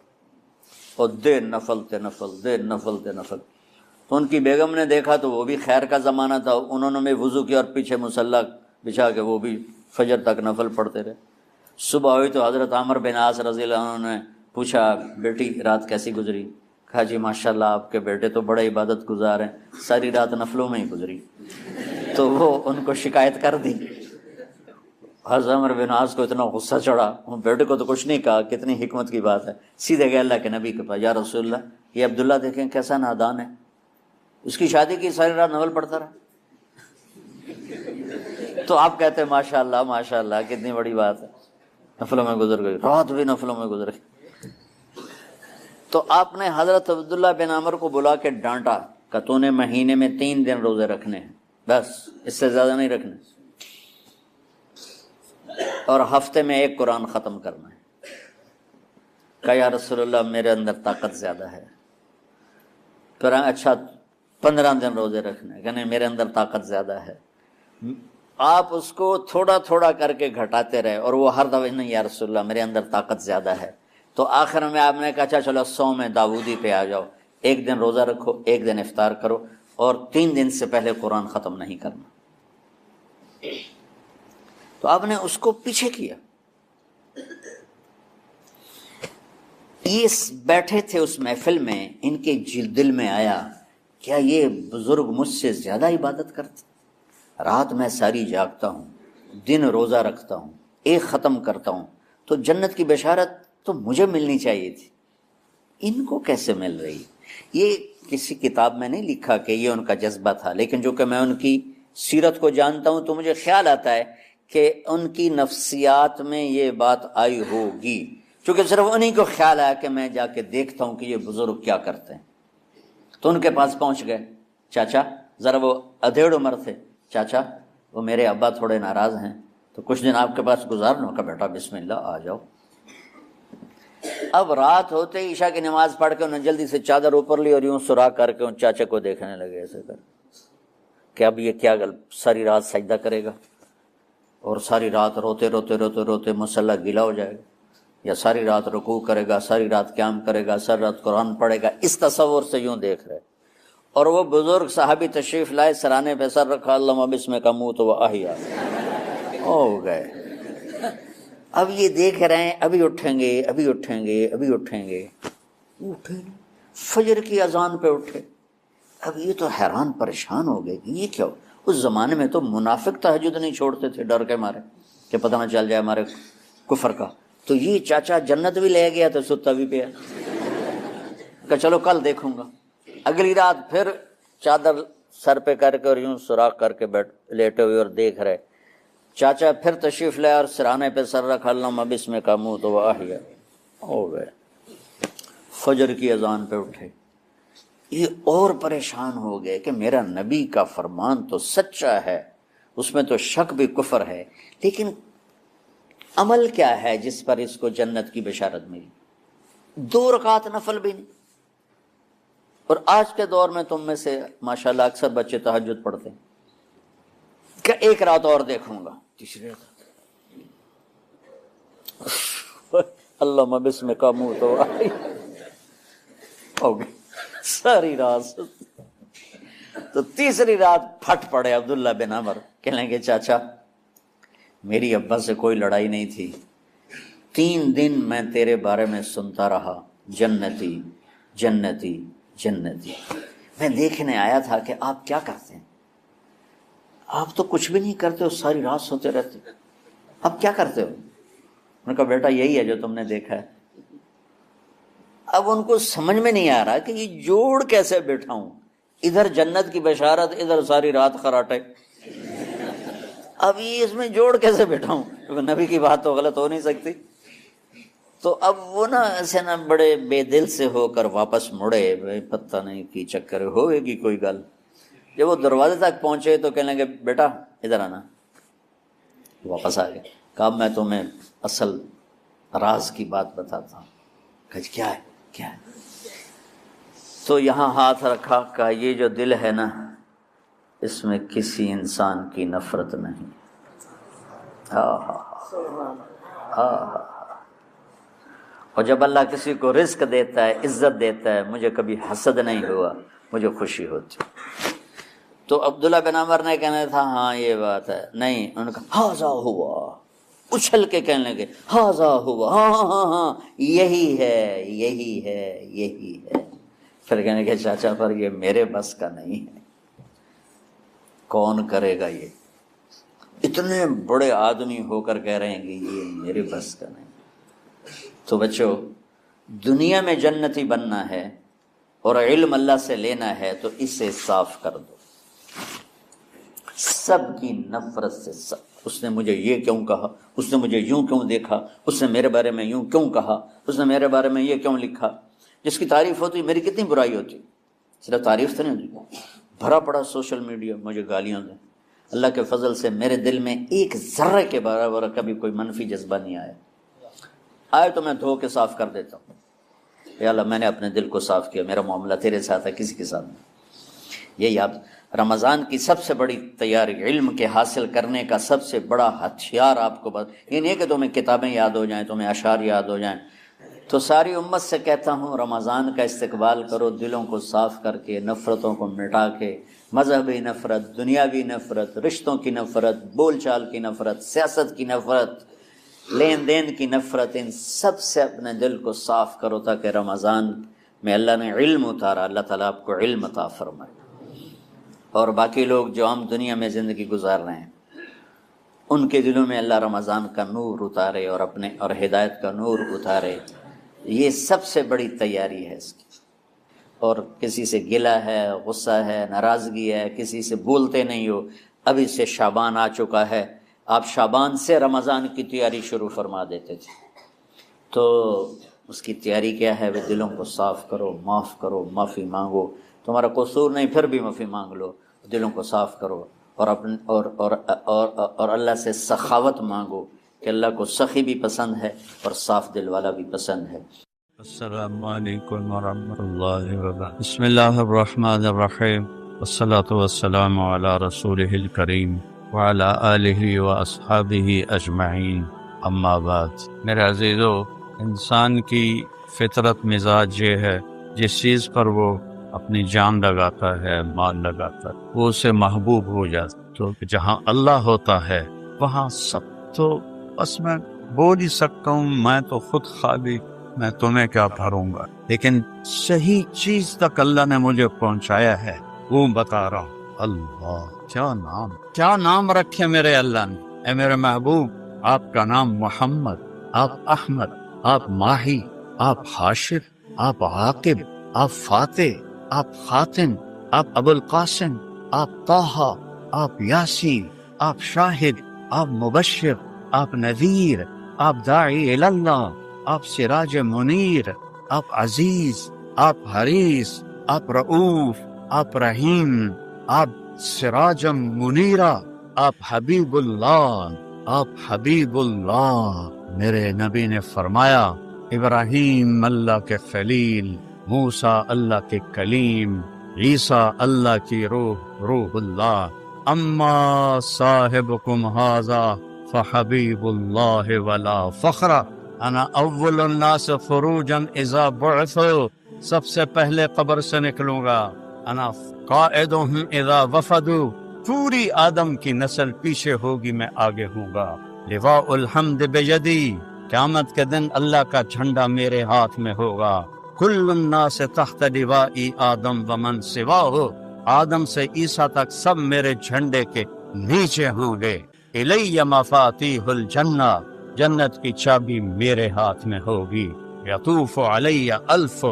اور دیر نفل تے نفل، دیر نفل تے نفل. تو ان کی بیگم نے دیکھا تو وہ بھی خیر کا زمانہ تھا، انہوں نے بھی وضو کیا اور پیچھے مصلی بچھا کے وہ بھی فجر تک نفل پڑھتے رہے. صبح ہوئی تو حضرت عمر بن عاص رضی اللہ عنہ نے پوچھا بیٹی رات کیسی گزری؟ کہا جی ماشاءاللہ آپ کے بیٹے تو بڑے عبادت گزار ہیں، ساری رات نفلوں میں ہی گزری. تو وہ ان کو شکایت کر دی. حضرت عمر بن عاص کو اتنا غصہ چڑھا، بیٹے کو تو کچھ نہیں کہا، کتنی حکمت کی بات ہے. سیدھے گئے اللہ کے نبی کے پاس، یا رسول اللہ یہ عبداللہ دیکھیں کیسا نادان ہے، اس کی شادی کی ساری رات نفل پڑھتا رہا. تو آپ کہتے ہیں ماشاءاللہ ماشاءاللہ کتنی بڑی بات ہے، نفلوں میں گزر گئی، رات بھی نفلوں میں گزر گئی. تو آپ نے حضرت عبداللہ بن عمر کو بلا کے ڈانٹا کہ تو نے مہینے میں 3 دن روزے رکھنے ہیں، بس اس سے زیادہ نہیں رکھنے، اور ہفتے میں 1 قرآن ختم کرنا ہے. کہا یا رسول اللہ میرے اندر طاقت زیادہ ہے. پھر اچھا 15 دن روزے رکھنے، کہنے میرے اندر طاقت زیادہ ہے. آپ اس کو تھوڑا تھوڑا کر کے گھٹاتے رہے، اور وہ ہر دفعہ نہیں یا رسول اللہ میرے اندر طاقت زیادہ ہے. تو آخر میں آپ نے کہا اچھا چلو 100 میں داؤدی پہ آ جاؤ، 1 دن روزہ رکھو، 1 دن افطار کرو، اور 3 دن سے پہلے قرآن ختم نہیں کرنا. تو آپ نے اس کو پیچھے کیا. یہ بیٹھے تھے اس محفل میں، ان کے دل میں آیا کیا یہ بزرگ مجھ سے زیادہ عبادت کرتے؟ رات میں ساری جاگتا ہوں، دن روزہ رکھتا ہوں، 1 ختم کرتا ہوں، تو جنت کی بشارت تو مجھے ملنی چاہیے تھی، ان کو کیسے مل رہی؟ یہ کسی کتاب میں نہیں لکھا کہ یہ ان کا جذبہ تھا، لیکن جو کہ میں ان کی سیرت کو جانتا ہوں تو مجھے خیال آتا ہے کہ ان کی نفسیات میں یہ بات آئی ہوگی، چونکہ صرف انہیں کو خیال آیا کہ میں جا کے دیکھتا ہوں کہ یہ بزرگ کیا کرتے ہیں. تو ان کے پاس پہنچ گئے. چاچا، ذرا وہ ادھیڑ عمر تھے، چاچا وہ میرے ابا تھوڑے ناراض ہیں تو کچھ دن آپ کے پاس گزارنا کا. بیٹا بسم اللہ آ جاؤ. اب رات ہوتے ہی عشاء کی نماز پڑھ کے انہوں نے جلدی سے چادر اوپر لی اور یوں سراغ کر کے ان چاچے کو دیکھنے لگے ایسے کر کہ اب یہ کیا ساری رات سجدہ کرے گا اور ساری رات روتے روتے روتے روتے مصلی گیلا ہو جائے گا، یا ساری رات رکوع کرے گا، ساری رات قیام کرے گا، ساری رات قرآن پڑھے گا. اس تصور سے یوں دیکھ رہے. اور وہ بزرگ صحابی تشریف لائے، سرانے پہ سر رکھا، اللہم بسمک اموت و احیا، ہو گئے. اب یہ دیکھ رہے ہیں ابھی اٹھیں گے، ابھی اٹھیں گے، ابھی اٹھیں گے. اٹھے فجر کی اذان پہ اٹھے. اب یہ تو حیران پریشان ہو گئے کہ یہ کیا ہو. اس زمانے میں تو منافق تہجد نہیں چھوڑتے تھے ڈر کے مارے کہ پتہ نہ چل جائے ہمارے کفر کا. تو یہ چاچا جنت بھی لے گیا تو ستا بھی پیا. کہ چلو کل دیکھوں گا. اگلی رات پھر چادر سر پہ کر کے اور یوں سوراخ کر کے لیٹے ہوئے اور دیکھ رہے. چاچا پھر تشریف لائے اور سرانے پہ سر رکھا، اللہم بسمک اموت و احیا، ہو گئے. فجر کی اذان پہ اٹھے. یہ اور پریشان ہو گئے کہ میرا نبی کا فرمان تو سچا ہے، اس میں تو شک بھی کفر ہے، لیکن عمل کیا ہے جس پر اس کو جنت کی بشارت ملی؟ 2 رکعت نفل بھی نہیں. اور آج کے دور میں تم میں سے ماشاءاللہ اکثر بچے تہجد پڑھتے ہیں کہ 1 رات اور دیکھوں گا، تیسری رات اللہم بسمک اموت و احیا، ہو گئی ساری رات. تو تیسری رات پھٹ پڑے عبداللہ بن عمر، کہنے گے چاچا میری ابا سے کوئی لڑائی نہیں تھی، 3 دن میں تیرے بارے میں سنتا رہا، جنتی جنتی جنتی. میں دیکھنے آیا تھا کہ آپ کیا کرتے ہیں. آپ تو کچھ بھی نہیں کرتے ہو، ساری رات سوتے رہتے، آپ کیا کرتے ہو؟ انہوں نے کہا بیٹا یہی ہے جو تم نے دیکھا ہے. اب ان کو سمجھ میں نہیں آ رہا کہ یہ جوڑ کیسے بیٹھا ہوں، ادھر جنت کی بشارت، ادھر ساری رات خراٹے. اب یہ اس میں جوڑ کیسے بیٹھا ہوں، کیونکہ نبی کی بات تو غلط ہو نہیں سکتی. تو اب وہ نا ایسے نا بڑے بے دل سے ہو کر واپس مڑے، پتہ نہیں کی چکر ہوئے گی کوئی گل. جب وہ دروازے تک پہنچے تو کہنے لگے بیٹا ادھر آنا. واپس آ گئے. کہا میں تمہیں اصل راز کی بات بتاتا ہوں. کہا کیا ہے کیا ہے؟ تو یہاں ہاتھ رکھا، کہا یہ جو دل ہے نا اس میں کسی انسان کی نفرت نہیں. اور جب اللہ کسی کو رزق دیتا ہے، عزت دیتا ہے، مجھے کبھی حسد نہیں ہوا، مجھے خوشی ہوتی. تو عبداللہ بن عمر نے کہنا تھا ہاں یہ بات ہے، نہیں، انہوں نے کہا ہاذا ہوا، اچھل کے کہنے لگے ہاذا ہوا، ہاں ہاں ہاں ہاں یہی ہے یہی ہے یہی ہے. پھر کہنے لگے چاچا پر یہ میرے بس کا نہیں ہے، کون کرے گا یہ؟ اتنے بڑے آدمی ہو کر کہہ رہے ہیں کہ یہ میرے بس کا نہیں. تو بچوں دنیا میں جنتی بننا ہے اور علم اللہ سے لینا ہے تو اسے صاف کر دو سب کی نفرت سے. سب اس نے مجھے یہ کیوں کہا، اس نے مجھے یوں کیوں دیکھا، اس نے میرے بارے میں یوں کیوں کہا، اس نے میرے بارے میں یہ کیوں لکھا. جس کی تعریف ہوتی میری کتنی برائی ہوتی. صرف تعریف تو نہیں ہوتی، بھرا پڑا سوشل میڈیا مجھے گالیاں دیں. اللہ کے فضل سے میرے دل میں ایک ذرے کے برابر کبھی کوئی منفی جذبہ نہیں آیا. آئے تو میں دھو کے صاف کر دیتا ہوں. یا اللہ میں نے اپنے دل کو صاف کیا، میرا معاملہ تیرے ساتھ ہے، کسی کے ساتھ نہیں. یہی آپ رمضان کی سب سے بڑی تیاری، علم کے حاصل کرنے کا سب سے بڑا ہتھیار آپ کو یہ نہیں ہے کہ تمہیں کتابیں یاد ہو جائیں، تمہیں اشعار یاد ہو جائیں. تو ساری امت سے کہتا ہوں رمضان کا استقبال کرو دلوں کو صاف کر کے، نفرتوں کو مٹا کے، مذہبی نفرت، دنیاوی نفرت، رشتوں کی نفرت، بول چال کی نفرت، سیاست کی نفرت، لین دین کی نفرت، ان سب سے اپنے دل کو صاف کرو تاکہ رمضان میں اللہ نے علم اتارا، اللہ تعالیٰ آپ کو علم عطا فرمائے. اور باقی لوگ جو عام دنیا میں زندگی گزار رہے ہیں ان کے دلوں میں اللہ رمضان کا نور اتارے اور اپنے اور ہدایت کا نور اتارے. یہ سب سے بڑی تیاری ہے اس کی. اور کسی سے گلہ ہے، غصہ ہے، ناراضگی ہے، کسی سے بولتے نہیں ہو، ابھی سے شعبان آ چکا ہے، آپ شعبان سے رمضان کی تیاری شروع فرما دیتے تھے. تو اس کی تیاری کیا ہے؟ وہ دلوں کو صاف کرو، معاف کرو، معافی مانگو. تمہارا قصور نہیں پھر بھی معافی مانگ لو، دلوں کو صاف کرو اور اپنے اور اللہ سے سخاوت مانگو کہ اللہ کو سخی بھی پسند ہے اور صاف دل والا بھی پسند ہے. السلام علیکم ورحمۃ اللہ وبرکاتہ. بسم اللہ الرحمن الرحیم، والصلاة والسلام علی رسولہ الکریم وعلی آلہ واصحابہ اجمعین. اما بعد، میرے عزیزو، انسان کی فطرت مزاج یہ ہے جس چیز پر وہ اپنی جان لگاتا ہے، مال لگاتا ہے، وہ اسے محبوب ہو جاتا. تو جہاں اللہ ہوتا ہے وہاں سب. تو بس میں بول ہی سکتا ہوں میں تو خود خالی، میں تمہیں کیا بھروں گا، لیکن صحیح چیز تک اللہ نے مجھے پہنچایا ہے وہ بتا رہا ہوں. اللہ کیا نام رکھے میرے اللہ نے. اے میرے محبوب، آپ کا نام محمد، آپ احمد، آپ ماہی، آپ حاشر، آپ عاقب، آپ فاتح، آپ خاتم، آپ ابو القاسم، آپ طٰہٰ، آپ یاسین، آپ شاہد، آپ مبشر، آپ نذیر، آپ داعی اللہ، آپ سراج منیر، آپ عزیز، آپ حریص، آپ رؤوف، آپ رحیم، آپ سراج منیرہ، آپ حبیب اللہ، آپ حبیب اللہ۔ میرے نبی نے فرمایا ابراہیم اللہ کے خلیل، موسیٰ اللہ کے کلیم، عیسیٰ اللہ کی روح اللہ، اما صاحبکم ھذا فحبیب اللہ ولا فخر، انا اول الناس خروجا اذا بعثوا، سب سے پہلے قبر سے نکلوں گا، انا قائدہم اذا وفدوا، پوری آدم کی نسل پیچھے ہوگی، میں آگے ہوں گا، لواء الحمد بیدی، قیامت کے دن اللہ کا جھنڈا میرے ہاتھ میں ہوگا، کل الناس تحت لواء آدم ومن سواہ، آدم سے عیسیٰ تک سب میرے جھنڈے کے نیچے ہوں گے، الی مفاتیح الجنہ، جنت کی چابی میرے ہاتھ میں ہوگی، یطوف علی الف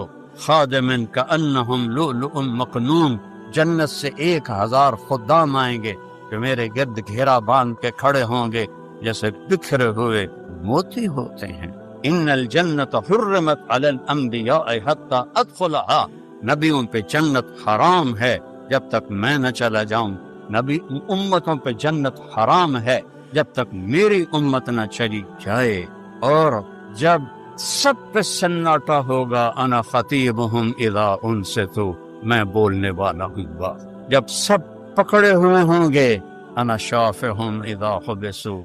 خادم کانہم لؤلؤ مکنون، جنت سے 1000 خدام آئیں گے جو میرے گرد گھیرا باندھ کے کھڑے ہوں گے جیسے بکھرے ہوئے موتی ہوتے ہیں۔ ان الجنت حرمت علی الانبیاء حتی ادخلها، نبیوں پہ جنت حرام ہے جب تک میں نہ چلا جاؤں، نبی امتوں پہ جنت حرام ہے جب تک میری امت نہ چلی جائے، اور جب سب پہ سناٹا ہوگا، انا خطیبہم اذا انصتوا، میں بولنے والا ہوں گا، جب سب پکڑے ہوئے ہوں گے، انا شافعہم اذا حبسوا،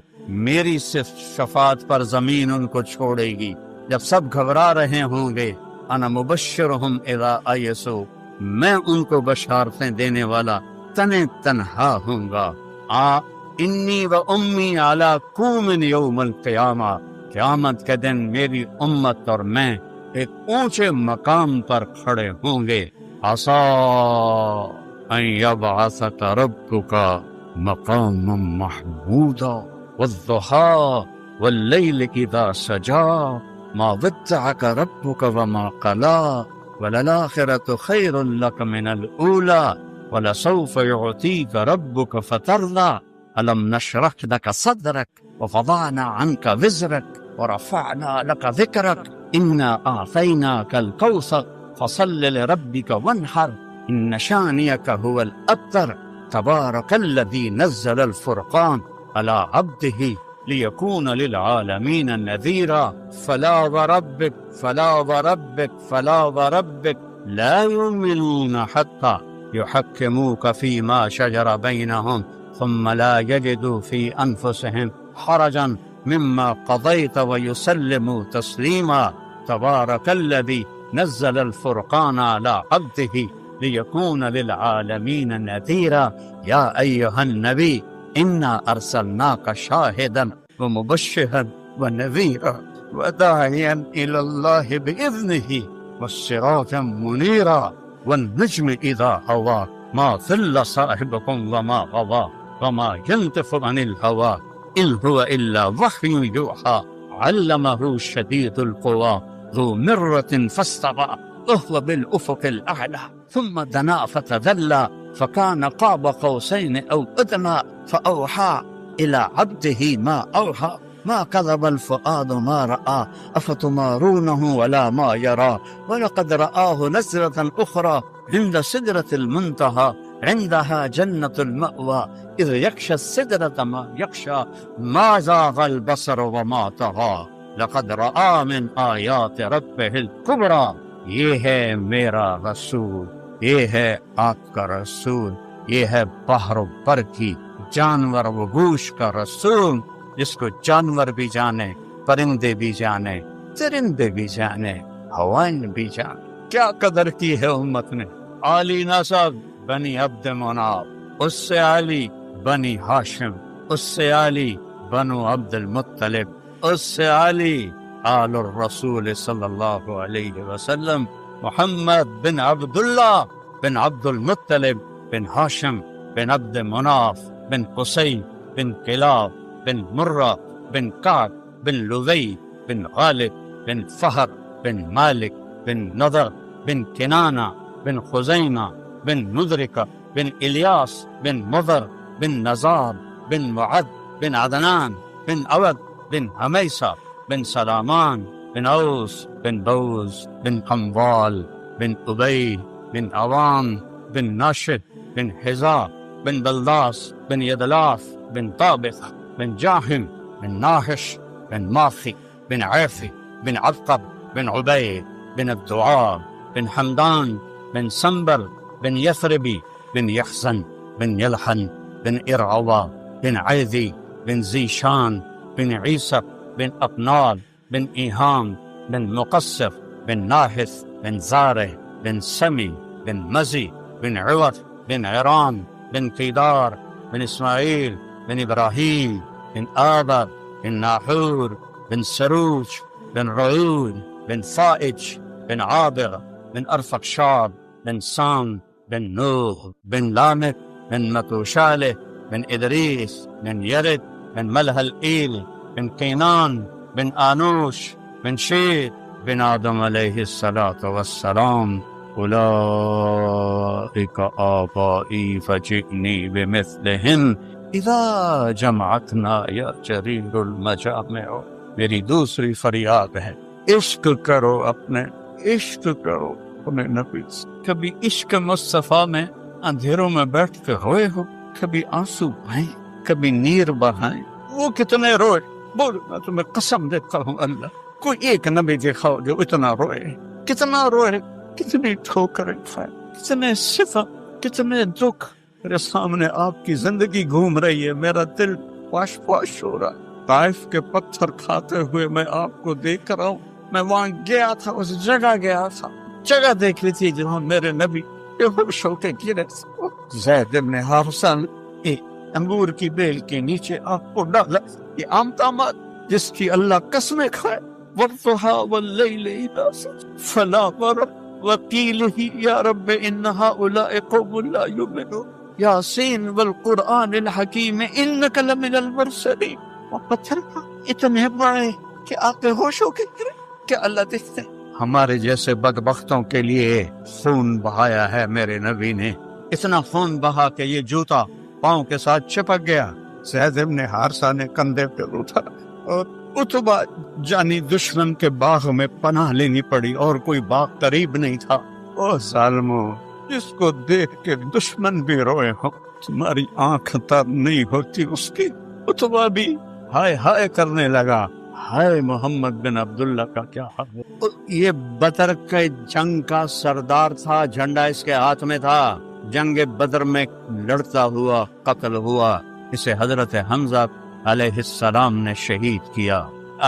میری صرف شفاعت پر زمین ان کو چھوڑے گی، جب سب گھبرا رہے ہوں گے، انا مبشرہم اذا ایسوا، میں ان کو بشارتیں دینے والا تنے تنہا ہوں گا، انی و امی علی کومن یوم القیامہ، قیامت کے دن میری امت اور میں ایک اونچے مقام پر کھڑے ہوں گے، عسیٰ ان یبعثک ربک مقاما محمودا والضحیٰ واللیل اذا سجا ما ودعک ربک وما قلا وللآخرۃ خیر لک من الاولی ولسوف یعطیک ربک فترضی الم نشرح لک صدرک ووضعنا عنک وزرک ورفعنا لك ذكرك إنا أعطيناك الكوثر فصل لربك وانحر إن شانئك هو الأبتر تبارك الذي نزل الفرقان على عبده ليكون للعالمين نذيرا فلا وربك فلا وربك فلا وربك لا يؤمنون حتى يحكموك فيما شجر بينهم ثم لا يجدوا في أنفسهم حرجا مما قضيت ويسلموا تسليما تبارك الذي نزل الفرقان على عبده ليكون للعالمين نذيرا يا أيها النبي إنا أرسلناك شاهدا ومبشرا ونذيرا وداعيا إلى الله بإذنه والسراجا منيرا والنجم إذا هوى ما ضل صاحبكم وما غوى وما ينطق عن الهوى إن هو إلا وحي يوحى علمه شديد القوى ذو مرة فاستوى وهو بالأفق الأعلى ثم دنا فتدلى فكان قاب قوسين أو أدنى فأوحى إلى عبده ما أوحى ما كذب الفؤاد ما رأى أفتمارونه ولا ما يرى ولقد رآه نزلة أخرى عند سدرة المنتهى عندها جنة المأوى إذ يغشى السدرة ما يغشى ما زاغ البصر وما طغى لقد رأى من آيات ربه الكبرى یہ ہے میرا رسول، یہ ہے آپ کا رسول، یہ ہے بحر و بر کی جانور و گوش کا رسول، جس کو جانور بھی جانے، پرندے بھی جانے، چرندے بھی جانے، ہوائیں بھی جانے۔ کیا قدر کی ہے امت نے۔ علی نسب بنی عبد مناف، اس سے علی بنی ہاشم، اس سے علی بنو عبد المطلب، اس سے علی آل الرسول صلی اللہ علیہ وسلم، محمد بن عبداللہ بن عبد المطلب بن ہاشم بن عبد مناف بن قصی بن کلاب بن مرہ بن کعب بن لوی بن غالب بن فہر بن مالک بن نضر بن کنانہ بن خزیمہ بن مدرکہ بن الیاس بن مضر بن نزار بن معد بن عدنان بن اود بن حمیسہ بن سلامان بن اوس بن بوز بن قموال بن ابی بن عوام بن ناشد بن حزا بن بلداس بن يدلاف بن طابخ بن جاهم بن ناهش بن ماخي بن عافي بن عقب بن عبيد بن الدعاب بن حمدان بن سنبل بن يثربي بن يحزن بن يلحن بن إرعوى بن عيذي بن زيشان بن عيسى بن أطنال بن إيهام بن مقصف بن ناحث بن زاره بن سمي بن مزي بن عوت بن عرام بن قيدار بن إسماعيل بن إبراهيم بن آبر بن ناحور بن سروج بن رعود بن فائج بن عابر بن أرفقشاد بن سام بن نوح بن لامك بن متوشالة بن إدريس بن يرد بن ملهلئيل بن كينان بن آنوش بن شيت بن آدم عليه الصلاة والسلام أولئك آبائي فجئني بمثلهم اذا جمعتنا یا جریر المجامع. میری دوسری فریاد ہے، عشق کرو اپنے، عشق کرو اپنے نبی سے. کبھی عشق مصطفیٰ میں اندھیروں میں بیٹھ کے روئے ہو، کبھی آنسو بہائیں، کبھی نیر بہائیں. وہ کتنے روئے، بول میں تمہیں قسم دیتا ہوں اللہ، کوئی ایک نبی دکھاؤ جو اتنا روئے. کتنا روئے، کتنی ٹھوکریں کھائے، کتنے صفا، کتنے دکھ. میرے سامنے آپ کی زندگی گھوم رہی ہے، میرا دل پاش پاش ہو رہا ہے. طائف کے پتھر کھاتے ہوئے میں آپ کو دیکھ رہا ہوں. میں وہاں گیا تھا، اس جگہ گیا تھا، جگہ دیکھ لی تھی جہاں میرے نبی بے ہوش ہو کے گرے. زید بن حارثہ نے انگور کی بیل کے نیچے آپ کو ڈالا. یہ عام طامات جس کی اللہ قسمیں کھائے. وَالضُّحَىٰ وَاللَّيْلِ إِذَا سَجَىٰ فَلَا وَرَبَّ وَقِيلِهِ يَا رَبِّ إِنَّ هَٰؤُلَاءِ قَوْمٌ لَا يُؤْمِنُونَ یاسین والقرآن الحکیم انک لمن المرسلین. وہ پتھر اتنے بڑے کہ آپ بے ہوش ہو کے گرے. کہ اللہ دیکھتے ہمارے جیسے بدبختوں کے لیے خون بہایا ہے میرے نبی نے. اتنا خون بہا کہ یہ جوتا پاؤں کے ساتھ چپک گیا. زید بن حارثہ نے کندھے پہ اٹھا اور اتبا جانی دشمن کے باغ میں پناہ لینی پڑی اور کوئی باغ قریب نہیں تھا. او ظالمو، جس کو دیکھ کے دشمن بھی روئے ہو، تمہاری آنکھ تر نہیں ہوتی اس کی. اتبا بھی ہائے ہائے کرنے لگا، ہائے محمد بن عبداللہ کا کیا حال ہے. یہ بدر کے جنگ کا سردار تھا، جھنڈا اس کے ہاتھ میں تھا. جنگ بدر میں لڑتا ہوا قتل ہوا. اسے حضرت حمزہ علیہ السلام نے شہید کیا،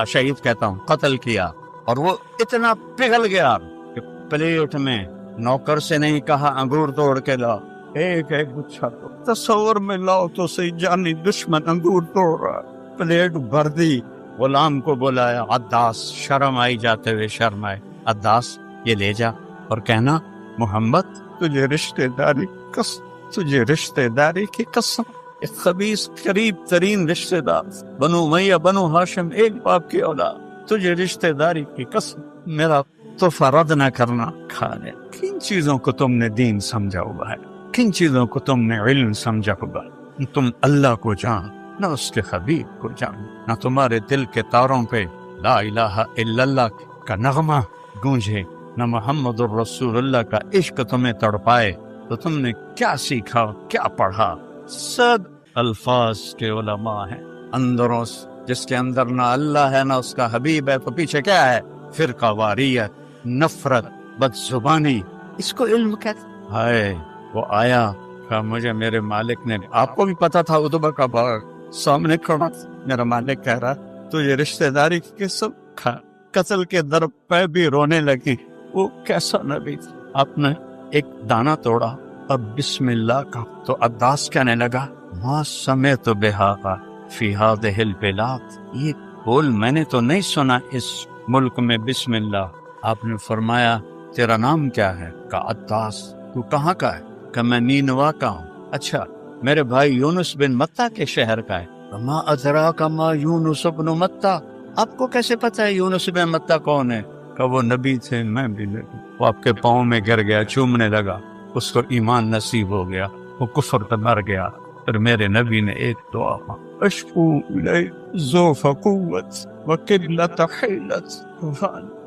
شہید کہتا ہوں قتل کیا. اور وہ اتنا پگھل گیا کہ پلیٹ میں نوکر سے نہیں کہا انگور توڑ کے لاؤ، ایک ایک گچھا تو تصور میں لاؤ تو صحیح، جانی دشمن انگور توڑ رہا. پلیٹ بھر دی. غلام کو بلایا، عداس، شرم آئی جاتے ہوئے شرم آئے. عداس یہ لے جا اور کہنا محمد تجھے رشتہ داری قسم، تجھے رشتہ داری کی قسم. ایک خبیث قریب ترین رشتہ دار، بنو امیہ بنو ہاشم ایک باپ کی اولاد، تجھے رشتہ داری کی قسم میرا تحفہ رد نہ کرنا. کھا لے. کن چیزوں کو تم نے دین سمجھا ہوا ہے، کن چیزوں کو تم نے علم سمجھا ہوا ہے. تم اللہ کو جان، نہ اس کے حبیب کو جان، نہ تمہارے دل کے تاروں پہ لا الہ الا اللہ کا نغمہ گونجے، نہ محمد الرسول اللہ کا عشق تمہیں تڑپائے. تو تم نے کیا سیکھا، کیا پڑھا؟ سب الفاظ کے علماء ہیں. اندروں جس کے اندر نہ اللہ ہے نہ اس کا حبیب ہے، تو پیچھے کیا ہے؟ فرقہ واریت، نفرت، بد زبانی. اس کو علم کہتے. ہائے وہ آیا کہ مجھے میرے مالک نے، آپ کو بھی پتا تھا اتبا کا باغ سامنے کھڑا، میرا مالک کہہ رہا تو یہ رشتہ داری کی قسم کھا. قتل کے در پہ بھی رونے لگی. وہ کیسا نبی تھا. آپ نے ایک دانہ توڑا اور بسم اللہ کا، تو عداس کہنے لگا ما سمعت بہذا فی ہذہ البلاد. یہ بول میں نے تو نہیں سنا اس ملک میں بسم اللہ. آپ نے فرمایا تیرا نام کیا ہے؟ کہا عداس. تو کہاں کا ہے؟ کہ میں نینوا کا ہوں. اچھا میرے بھائی یونس بن متہ کے شہر کا ہے. ما ادراک ما یونس بن متہ. آپ کو کیسے پتا ہے یونس بن متہ کون ہے؟ کہ وہ نبی تھے، میں بھی نبی. وہ آپ کے پاؤں میں گر گیا، چومنے لگا، اس کو ایمان نصیب ہو گیا، وہ کفر پہ مر گیا. پھر میرے نبی نے ایک دعا اشکو الیک ضعف قوت وقلت حیلت،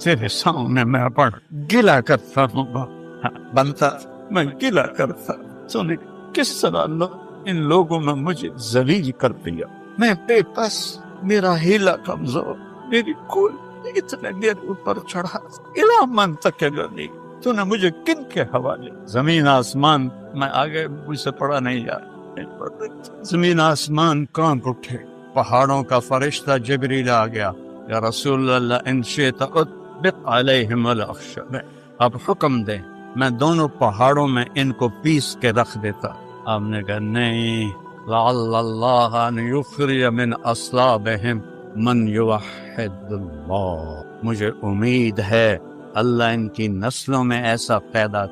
تیرے سامنے میں اپنا گلا کرتا ہوں بنتا، میں گلا کرتا. تو نے کس طرح ان لوگوں میں مجھے ذلیل کر دیا، میں بے بس، میرا ہیلا کمزور، میری کوئی اتنے میرے اوپر چڑھا. الا من تکلنی، تو نے مجھے کن کے حوالے. زمین آسمان، میں آگے مجھ سے پڑھا نہیں جا، زمین آسمان کانپ اٹھے. پہاڑوں کا فرشتہ جبریل آ گیا، یا رسول اللہ ان شئت اطبق علیہم الاخشب، آپ حکم دیں میں دونوں پہاڑوں میں ان کو پیس کے رکھ دیتا. آپ نے کہا نہیں، لعل اللہ ان یخرج من اصلابہم من یوحد اللہ، مجھے امید ہے اللہ ان کی نسلوں میں ایسا پیدا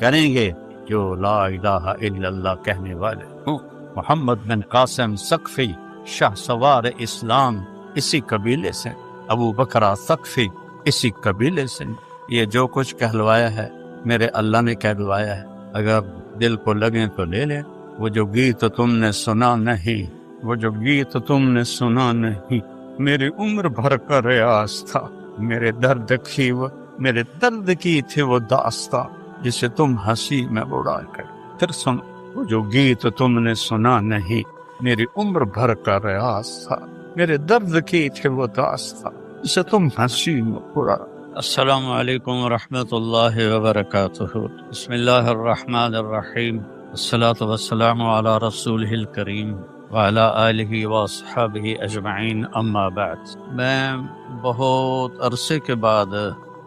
کریں گے جو لا الہ الا اللہ کہنے والے ہوں. محمد بن قاسم ثقفی، شاہ سوار اسلام، اسی قبیلے سے. ابو بکر ثقفی، اسی قبیلے سے. یہ جو کچھ کہلوایا ہے میرے اللہ نے کہلوایا ہے، اگر دل کو لگے تو لے لیں. وہ جو گیت تم نے سنا نہیں، وہ جو گیت تم نے سنا نہیں، میری عمر بھر کا ریاض تھا. میرے درد کی تھی وہ داستاں جسے تم ہنسی میں اڑا کر. پھر سن، وہ جو گیت تم نے سنا نہیں، میری عمر بھر کا ریاض تھا، میرے درد کی تھی وہ داستاں جسے تم ہنسی میں اڑا. السلام علیکم ورحمۃ اللہ وبرکاتہ. بسم اللہ الرحمن الرحیم، والصلاة والسلام علی رسولہ الکریم وعلی آلہ واصحابہ اجمعین، اما بعد. میں بہت عرصے کے بعد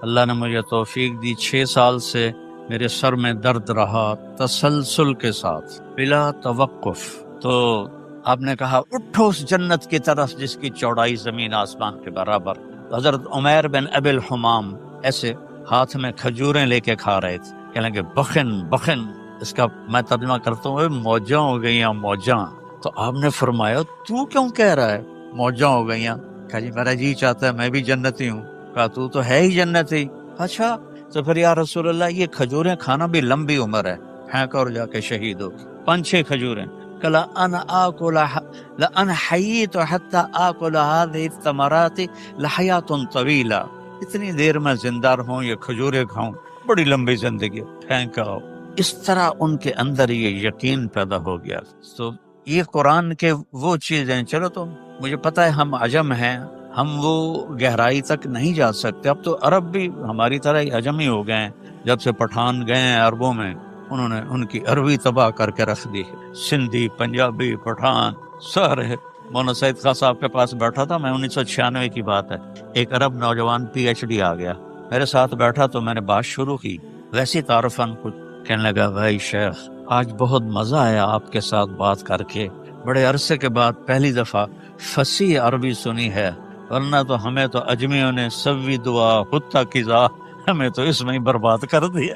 اللہ نے مجھے توفیق دی، 6 سال سے میرے سر میں درد رہا تسلسل کے ساتھ بلا توقف. تو آپ نے کہا اٹھو اس جنت کی طرف جس کی چوڑائی زمین آسمان کے برابر. حضرت عمیر بن ابی الحمام ایسے ہاتھ میں کھجوریں لے کے کھا رہے تھے، کہنے کہ بخن بخن، اس کا میں ترجمہ کرتا ہوں موجاں ہو گئیاں موجاں. تو آپ نے فرمایا تو کیوں کہہ رہا ہے موجاں ہو گئیاں؟ کہا جی میرا جی چاہتا ہے میں بھی جنتی ہوں. کہا تو ہے ہی جنتی. اچھا تو پھر یا رسول اللہ یہ کھجوریں کھانا بھی لمبی عمر ہے، پھینک اور جا کے شہید ہو. 5-6 کھجوریں. کلا انا آکل لان حییت حتی آکل هذه الثمرات لحیات طویلہ، اتنی دیر میں زندہ رہوں یہ کھجوریں کھاؤں، بڑی لمبی زندگی. پھینک آؤ. اس طرح ان کے اندر یہ یقین پیدا ہو گیا. تو یہ قرآن کے وہ چیزیں، چلو تو مجھے پتہ ہے ہم عجم ہیں، ہم وہ گہرائی تک نہیں جا سکتے. اب تو عرب بھی ہماری طرح ہی عجم ہی ہو گئے ہیں. جب سے پٹھان گئے ہیں عربوں میں، انہوں نے ان کی عربی تباہ کر کے رکھ دی. سندھی، پنجابی، پٹھان سارے. مولانا سعید خان صاحب کے پاس بیٹھا تھا میں، 1996 کی بات ہے. ایک عرب نوجوان PhD آ گیا میرے ساتھ بیٹھا، تو میں نے بات شروع کی ویسی تعارفاً کچھ. کہنے لگا بھائی شیخ آج بہت مزہ آیا آپ کے ساتھ بات کر کے، بڑے عرصے کے بعد پہلی دفعہ فصیح عربی سنی ہے، ورنہ تو ہمیں تو اجمیوں نے سوی دعا خطہ قضا، ہمیں تو اس میں ہی برباد کر دیا.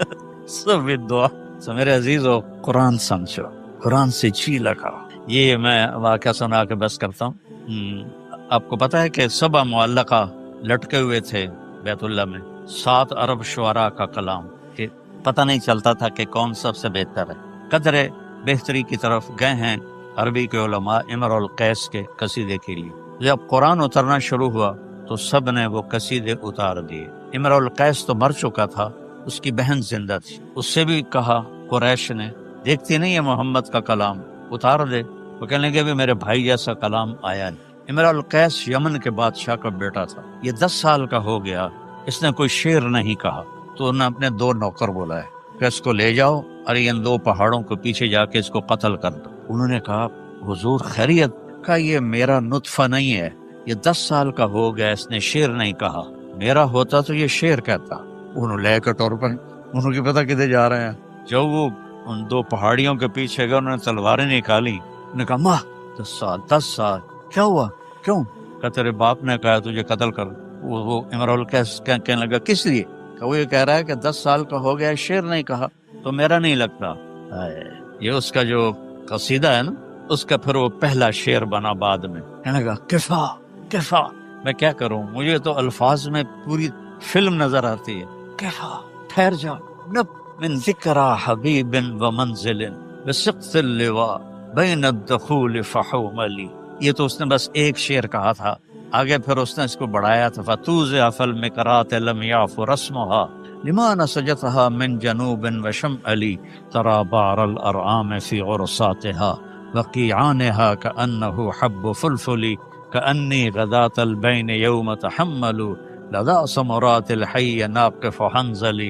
سوی دعا. تو میرے عزیزو قرآن سمجھو، قرآن سے جی لگا. یہ میں واقعہ سنا کے بس کرتا ہوں. آپ کو پتا ہے کہ 7 معلقہ لٹکے ہوئے تھے بیت اللہ میں، 7 عرب شعراء کا کلام، کہ پتہ نہیں چلتا تھا کہ کون سب سے بہتر ہے. قدر بہتری کی طرف گئے ہیں عربی کے علماء امرؤ القیس کے قصیدے کے لیے. جب قرآن اترنا شروع ہوا تو سب نے وہ قصیدے اتار دیے. امرؤ القیس تو مر چکا تھا، اس کی بہن زندہ تھی. اس سے بھی کہا قریش نے، دیکھتی نہیں ہے محمد کا کلام، اتار دے. وہ کہنے لگے بھی میرے بھائی جیسا کلام آیا نہیں. امرؤ القیس یمن کے بادشاہ کا بیٹا تھا، یہ 10 سال کا ہو گیا، اس نے کوئی شعر نہیں کہا. تو انہوں نے اپنے 2 نوکر بلائے کہ اس کو لے جاؤ اور ان 2 پہاڑوں کے پیچھے جا کے اس کو قتل کر دو. انہوں نے کہا حضور خیریت؟ کہا یہ میرا نطفہ نہیں ہے، یہ 10 سال کا ہو گیا، اس نے شعر نہیں کہا، میرا ہوتا تو یہ شعر کہتا. انہوں لے کے ٹور پر، انہوں کی پتہ کدھر جا رہے ہیں. جو وہ ان 2 پہاڑیوں کے پیچھے گئے، انہوں نے تلواریں نکالی. انہوں نے کہا ماں 10 سال کیا ہوا؟ کیوں؟ کہ تیرے باپ نے کہا تجھے قتل کر. وہ امرؤ القیس کہنے لگا کس لیے؟ کہ وہ یہ کہہ رہا ہے کہ 10 سال کا ہو گیا، شعر نہیں کہا تو میرا نہیں لگتا. یہ اس کا جو قصیدہ ہے نا، اس کا پھر وہ پہلا شعر بنا بعد میں. کہنے لگا کفا کفا، میں کیا کروں، مجھے تو الفاظ میں پوری فلم نظر آتی ہے. کیفا، ٹھہر جا، نب من ذکرى حبیب و منزل بسقط اللواء بین الدخول فحوملی. یہ تو اس نے بس ایک شعر کہا تھا، آگے پھر اس نے اس کو بڑھایا تھا. فتوزع فالمکرات لم یعف رسمها لما نسجتها من جنوب وشمال ترى بعر الارعام في عرصاتها وقيعانها كأنه حب فلفل كأني غداة البين يوم تحمل لدى سمرات الحي ناقف حنزلي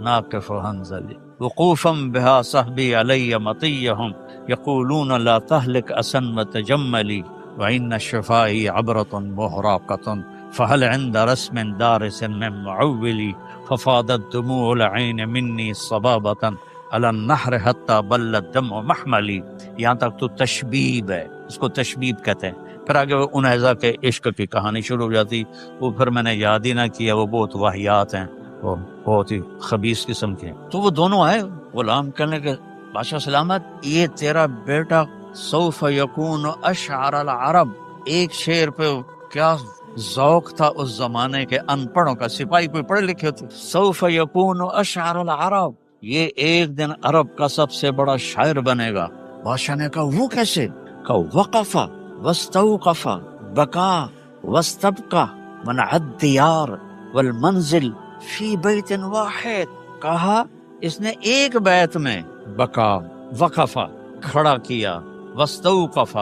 ناقف حنزلي وقوفا بها صحبي علي مطيهم يقولون لا تهلك أسن وتجملي وإن الشفاء عبرة مهراقة فهل عند رسم دارس من معولي ففاضت دموع العين مني صبابة على النحر حتى بل الدم محملي. یہاں تک تو تشبیب ہے، اس کو تشبیب کہتے ہیں. پھر آگے وہ انیزہ کے عشق کی کہانی شروع ہو جاتی، وہ پھر میں نے یاد ہی نہ کیا، وہ بہت واہیات ہیں، وہ بہت ہی خبیث قسم کے ہیں. تو وہ دونوں آئے، غلام کہنے کے بادشاہ سلامت، یہ تیرا بیٹا سوف یکون اشعر العرب. ایک شعر پہ کیا ذوق تھا اس زمانے کے ان پڑھوں کا، سپاہی کوئی پڑھے لکھے تھے. سوف یکون اشعر العرب، یہ ایک دن عرب کا سب سے بڑا شاعر بنے گا. بادشاہ نے کہا وہ کیسے؟ کہ وقف واستوقف بکا واستبقى منع الدیار والمنزل فی بیت واحد. کہا اس نے ایک بیت میں بکا، وقفا کھڑا کیا، واستوقف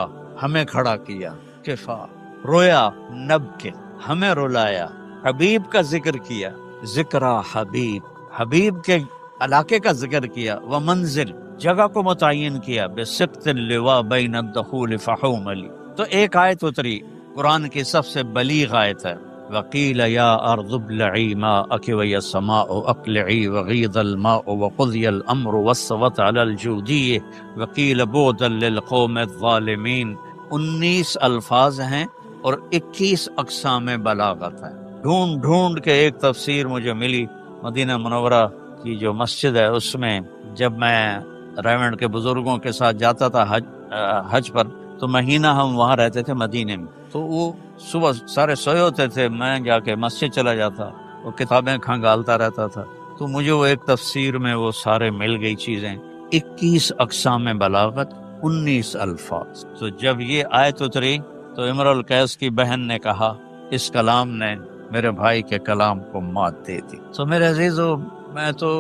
ہمیں کھڑا کیا، کفا رویا، نب کے ہمیں رلایا، حبیب کا ذکر کیا، ذکرہ حبیب، حبیب کے علاقے کا ذکر کیا، وہ منزل جگہ کو متعین کیا، بسقط اللواء بین الدخول فحوملی. تو ایک آیت اتری قرآن کی سب سے بلیغ آیت ہے، وقیل یا ارض ابلعی ماءک ویا السماء اقلعی وغیض الماء وقضی الامر واستوت علی الجودی وقیل بعدا للقوم الظالمین. 19 الفاظ ہیں اور 21 اقسام بلاغت ہیں. ڈھونڈ ڈھونڈ کے ایک تفسیر مجھے ملی مدینہ منورہ کی جو مسجد ہے، اس میں جب میں ریونڈ کے بزرگوں کے ساتھ جاتا تھا حج پر، تو مہینہ ہم وہاں رہتے تھے مدینے میں. تو وہ صبح سارے سوئے ہوتے تھے، میں جا کے مسجد چلا جاتا، وہ کتابیں کھنگالتا رہتا تھا. تو مجھے وہ ایک تفسیر میں وہ سارے مل گئی چیزیں. 21 اقسام بلاغت، 19 الفاظ. تو جب یہ آیت اتری تو امرؤ القیس کی بہن نے کہا اس کلام نے میرے بھائی کے کلام کو مات دے دی. تو میرے عزیزو، میں تو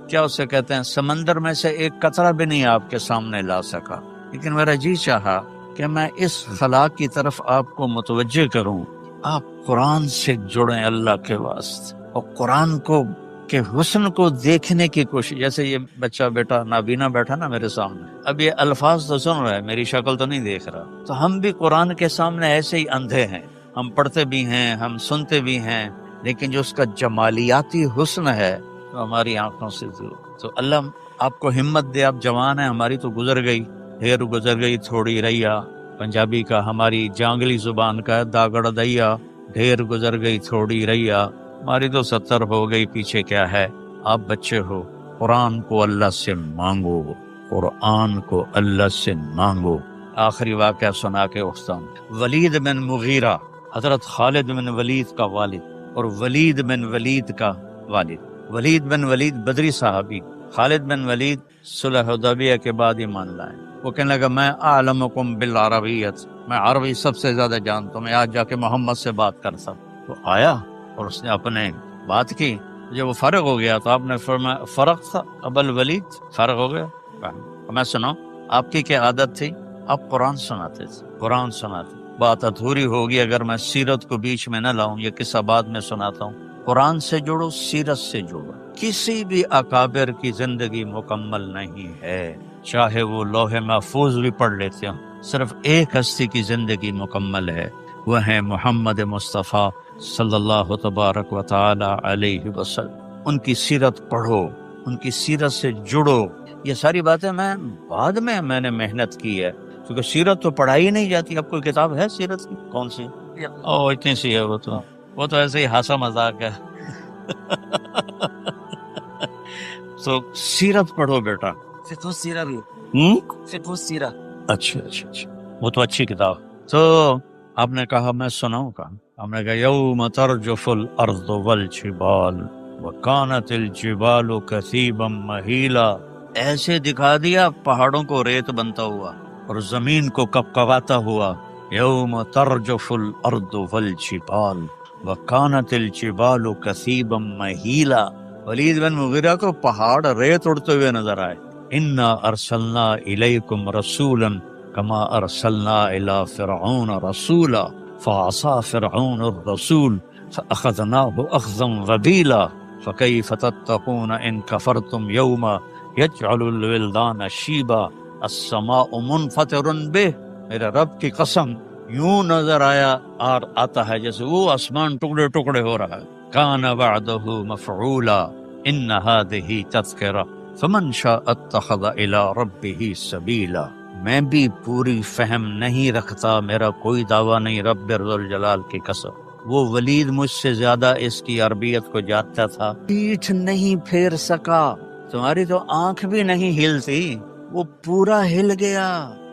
کیا اسے کہتے ہیں، سمندر میں سے ایک قطرہ بھی نہیں آپ کے سامنے لا سکا، لیکن میرا جی چاہا کہ میں اس خلا کی طرف آپ کو متوجہ کروں. آپ قرآن سے جڑیں اللہ کے واسطے، اور قرآن کو کے حسن کو دیکھنے کی کوشش. جیسے یہ بچہ بیٹا نابینا بیٹھا نا میرے سامنے، اب یہ الفاظ تو سن رہا ہے، میری شکل تو نہیں دیکھ رہا. تو ہم بھی قرآن کے سامنے ایسے ہی اندھے ہیں، ہم پڑھتے بھی ہیں، ہم سنتے بھی ہیں، لیکن جو اس کا جمالیاتی حسن ہے تو ہماری آنکھوں سے دور. تو اللہ آپ کو ہمت دے. آپ جوان ہیں، ہماری تو گزر گئی، ڈھیر گزر گئی تھوڑی رہیا. پنجابی کا، ہماری جانگلی زبان کا ہے، داگڑ دیا، ڈھیر گزر گئی تھوڑی رہیا. ہماری تو 70 ہو گئی، پیچھے کیا ہے. آپ بچے ہو، قرآن کو اللہ سے مانگو، قرآن کو اللہ سے مانگو. آخری واقعہ سنا کے اختتام. ولید بن مغیرہ حضرت خالد بن ولید کا والد، اور ولید بن ولید کا والد. ولید بن ولید بدری صحابی، خالد بن ولید صلح حدیبیہ کے بعد ایمان لائے. وہ کہنے لگا میں اعلمکم بالعربیت، میں عربی سب سے زیادہ جانتا ہوں، میں آج جا کے محمد سے بات کرتا ہوں. تو آیا اور اس نے اپنے بات کی. جب وہ فارغ ہو گیا تو آپ نے فرمایا فرق تھا ابل ولید، فارغ ہو گیا. میں سناؤں آپ کی کیا عادت تھی؟ آپ قرآن سناتے تھے، قرآن سناتے. بات ادھوری ہوگی اگر میں سیرت کو بیچ میں نہ لاؤں. یہ قصہ بعد میں سناتا ہوں. قرآن سے جڑو، سیرت سے جڑو. کسی بھی اکابر کی زندگی مکمل نہیں ہے، چاہے وہ لوح محفوظ بھی پڑھ لیتے ہوں. صرف ایک ہستی کی زندگی مکمل ہے، وہ ہے محمد مصطفیٰ صلی اللہ تبارک و تعالی علیہ وسلم. ان کی سیرت پڑھو، ان کی سیرت سے جڑو. یہ ساری باتیں بعد میں نے محنت کی ہے، کیونکہ سیرت تو پڑھائی نہیں جاتی. اب کوئی کتاب ہے سیرت کی؟ کون سی؟ اتنی سی ہے. وہ تو ایسے ہی ہنسا مذاق ہے. تو سیرت پڑھو بیٹا. فقہ سیرت بھی، فقہ سیرت. اچھا، وہ تو اچھی کتاب. تو آپ نے کہا میں سناؤں گا؟ ہم نے کہا یوم ترجف الارض والجبال وکانت الجبال کثیبا مہیلا، ایسے دکھا دیا پہاڑوں کو ریت بنتا ہوا اور زمین کو کپکپاتا ہوا. یوم ترجف الارض والجبال وکانت الجبال کثیبا مہیلا. ولید بن مغیرہ کو پہاڑ ریت اڑتے ہوئے نظر آئے. انا ارسلنا الیکم رسولا کما ارسلنا الی فرعون رسولا فعصى فرعون الرسول فاخذناه اخذا وبیلا فکیف تتقون ان کفرتم یوما یجعل الولدان شیبا السماء منفطر به. میرے رب کی قسم یوں نظر آتا ہے جیسے وہ آسمان ٹکڑے ٹکڑے ہو رہا ہے. کان وعدہ مفعولا ان هذه تذکرہ فمن شاء اتخذ الى ربہ سبیلا. میں بھی پوری فہم نہیں رکھتا، میرا کوئی دعویٰ نہیں رب ذوالجلال کی قسم. وہ ولید مجھ سے زیادہ اس کی عربیت کو جانتا تھا. پیٹھ نہیں پھیر سکا، تمہاری تو آنکھ بھی نہیں ہلتی، وہ پورا ہل گیا،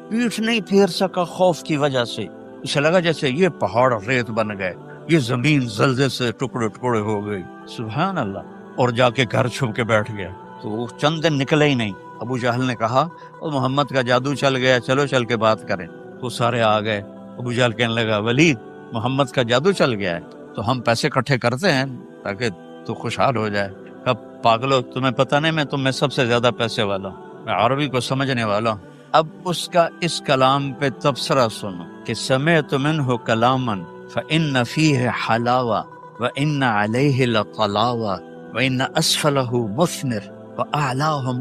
پیٹھ نہیں پھیر سکا خوف کی وجہ سے. اسے لگا جیسے یہ پہاڑ ریت بن گئے، یہ زمین زلزلے سے ٹکڑے ٹکڑے ہو گئی. سبحان اللہ. اور جا کے گھر چھپ کے بیٹھ گیا. تو وہ چند دن نکلے ہی نہیں. ابو جہل نے کہا وہ محمد کا جادو چل گیا، چلو چل کے بات کریں. تو سارے آ گئے. ابو جہل کہنے لگا ولید محمد کا جادو چل گیا ہے تو ہم پیسے اکٹھے کرتے ہیں تاکہ تو خوشحال ہو جائے. کب پاگلو، تمہیں پتہ نہیں میں تم میں سب سے زیادہ پیسے والا ہوں، میں عربی کو سمجھنے والا ہوں. اب اس کا اس کلام پہ تبصرہ سنو کہ سمعت منہ کلاما فإن فیہ حلاوہ وإن علیہ لطلاوہ وإن اسفلہ مثمر وأعلاہ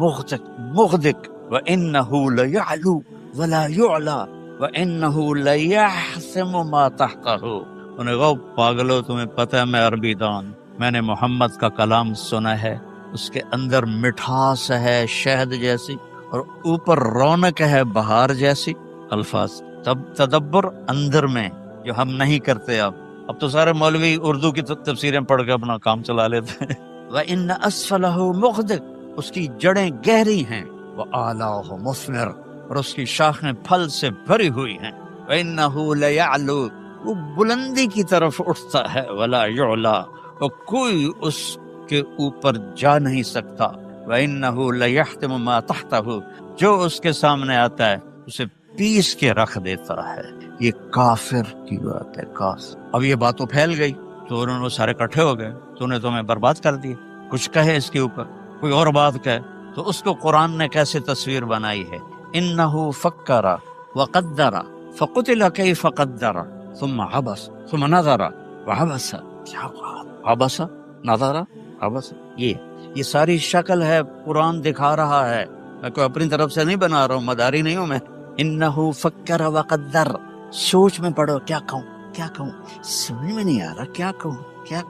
مغدق وإنہ لیعلو ولا یعلا وإنہ لیحسم ما تحتہ. انہیں کہا پاگلو تمہیں پتہ ہے میں عربی دان، میں نے محمد کا کلام سنا ہے، اس کے اندر مٹھاس ہے شہد جیسی اور اوپر رونق ہے بہار جیسی الفاظ. تب تدبر اندر میں جو ہم نہیں کرتے. اب تو سارے مولوی اردو کی تفسیریں پڑھ کے اپنا کام چلا لیتے ہیں. وَإِنَّ أَسْفَلَهُ مُغْدِقٌ، اس کی جڑیں گہری ہیں. وَآلَاهُ مُثْمِرٌ، اور اس کی شاخیں پھل سے بھری ہوئی ہیں. وَإِنَّهُ لَيَعْلُو، وہ بلندی کی طرف اٹھتا ہے. وَلَا يُعْلَى، اور کوئی اس کے اوپر جا نہیں سکتا. وَإِنَّهُ لَيَحْتِمُ مَا تَحْتَهُ، جو اس کے سامنے آتا ہے اسے پیس کے رکھ دیتا ہے. یہ کافر کی بات ہے. اب یہ بات تو پھیل گئی تو انہوں نے سارے اکٹھے ہو گئے تو انہیں تمہیں برباد کر دیا. کچھ کہے اس کے اوپر، کوئی اور بات کہے تو اس کو قرآن نے کیسے تصویر بنائی ہے. انہ فکر وقدر فقتل کیف قدر ثم عبس ثم نظر وعبس. کیا بات، عبس نظر عبس، یہ ساری شکل ہے قرآن دکھا رہا ہے. میں کوئی اپنی طرف سے نہیں بنا رہا ہوں، مداری نہیں ہوں میں. انہ فکر وقدر، سوچ میں پڑھو کیا کہوں سمجھ میں نہیں آ رہا، کیا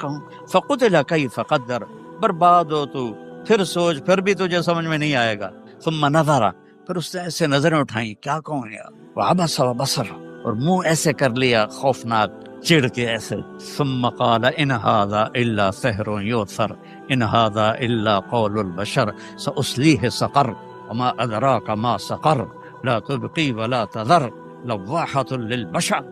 کہوں. فقتل کیف قدر، برباد ہو تو پھر سوچ، پھر بھی تجھے سمجھ میں نہیں آئے گا. ثم نظر، پھر اس نے ایسے نظریں اٹھائیں کیا کہوں یار. وعبس وبصر، اور منہ ایسے کر لیا خوفناک چڑ کے ایسے. ثم قال ان هذا الا سحر یؤثر ان هذا الا قول البشر سأصلیہ سقر وما ادراک ما سقر لا تبقی ولا تذر لواحة للبشر.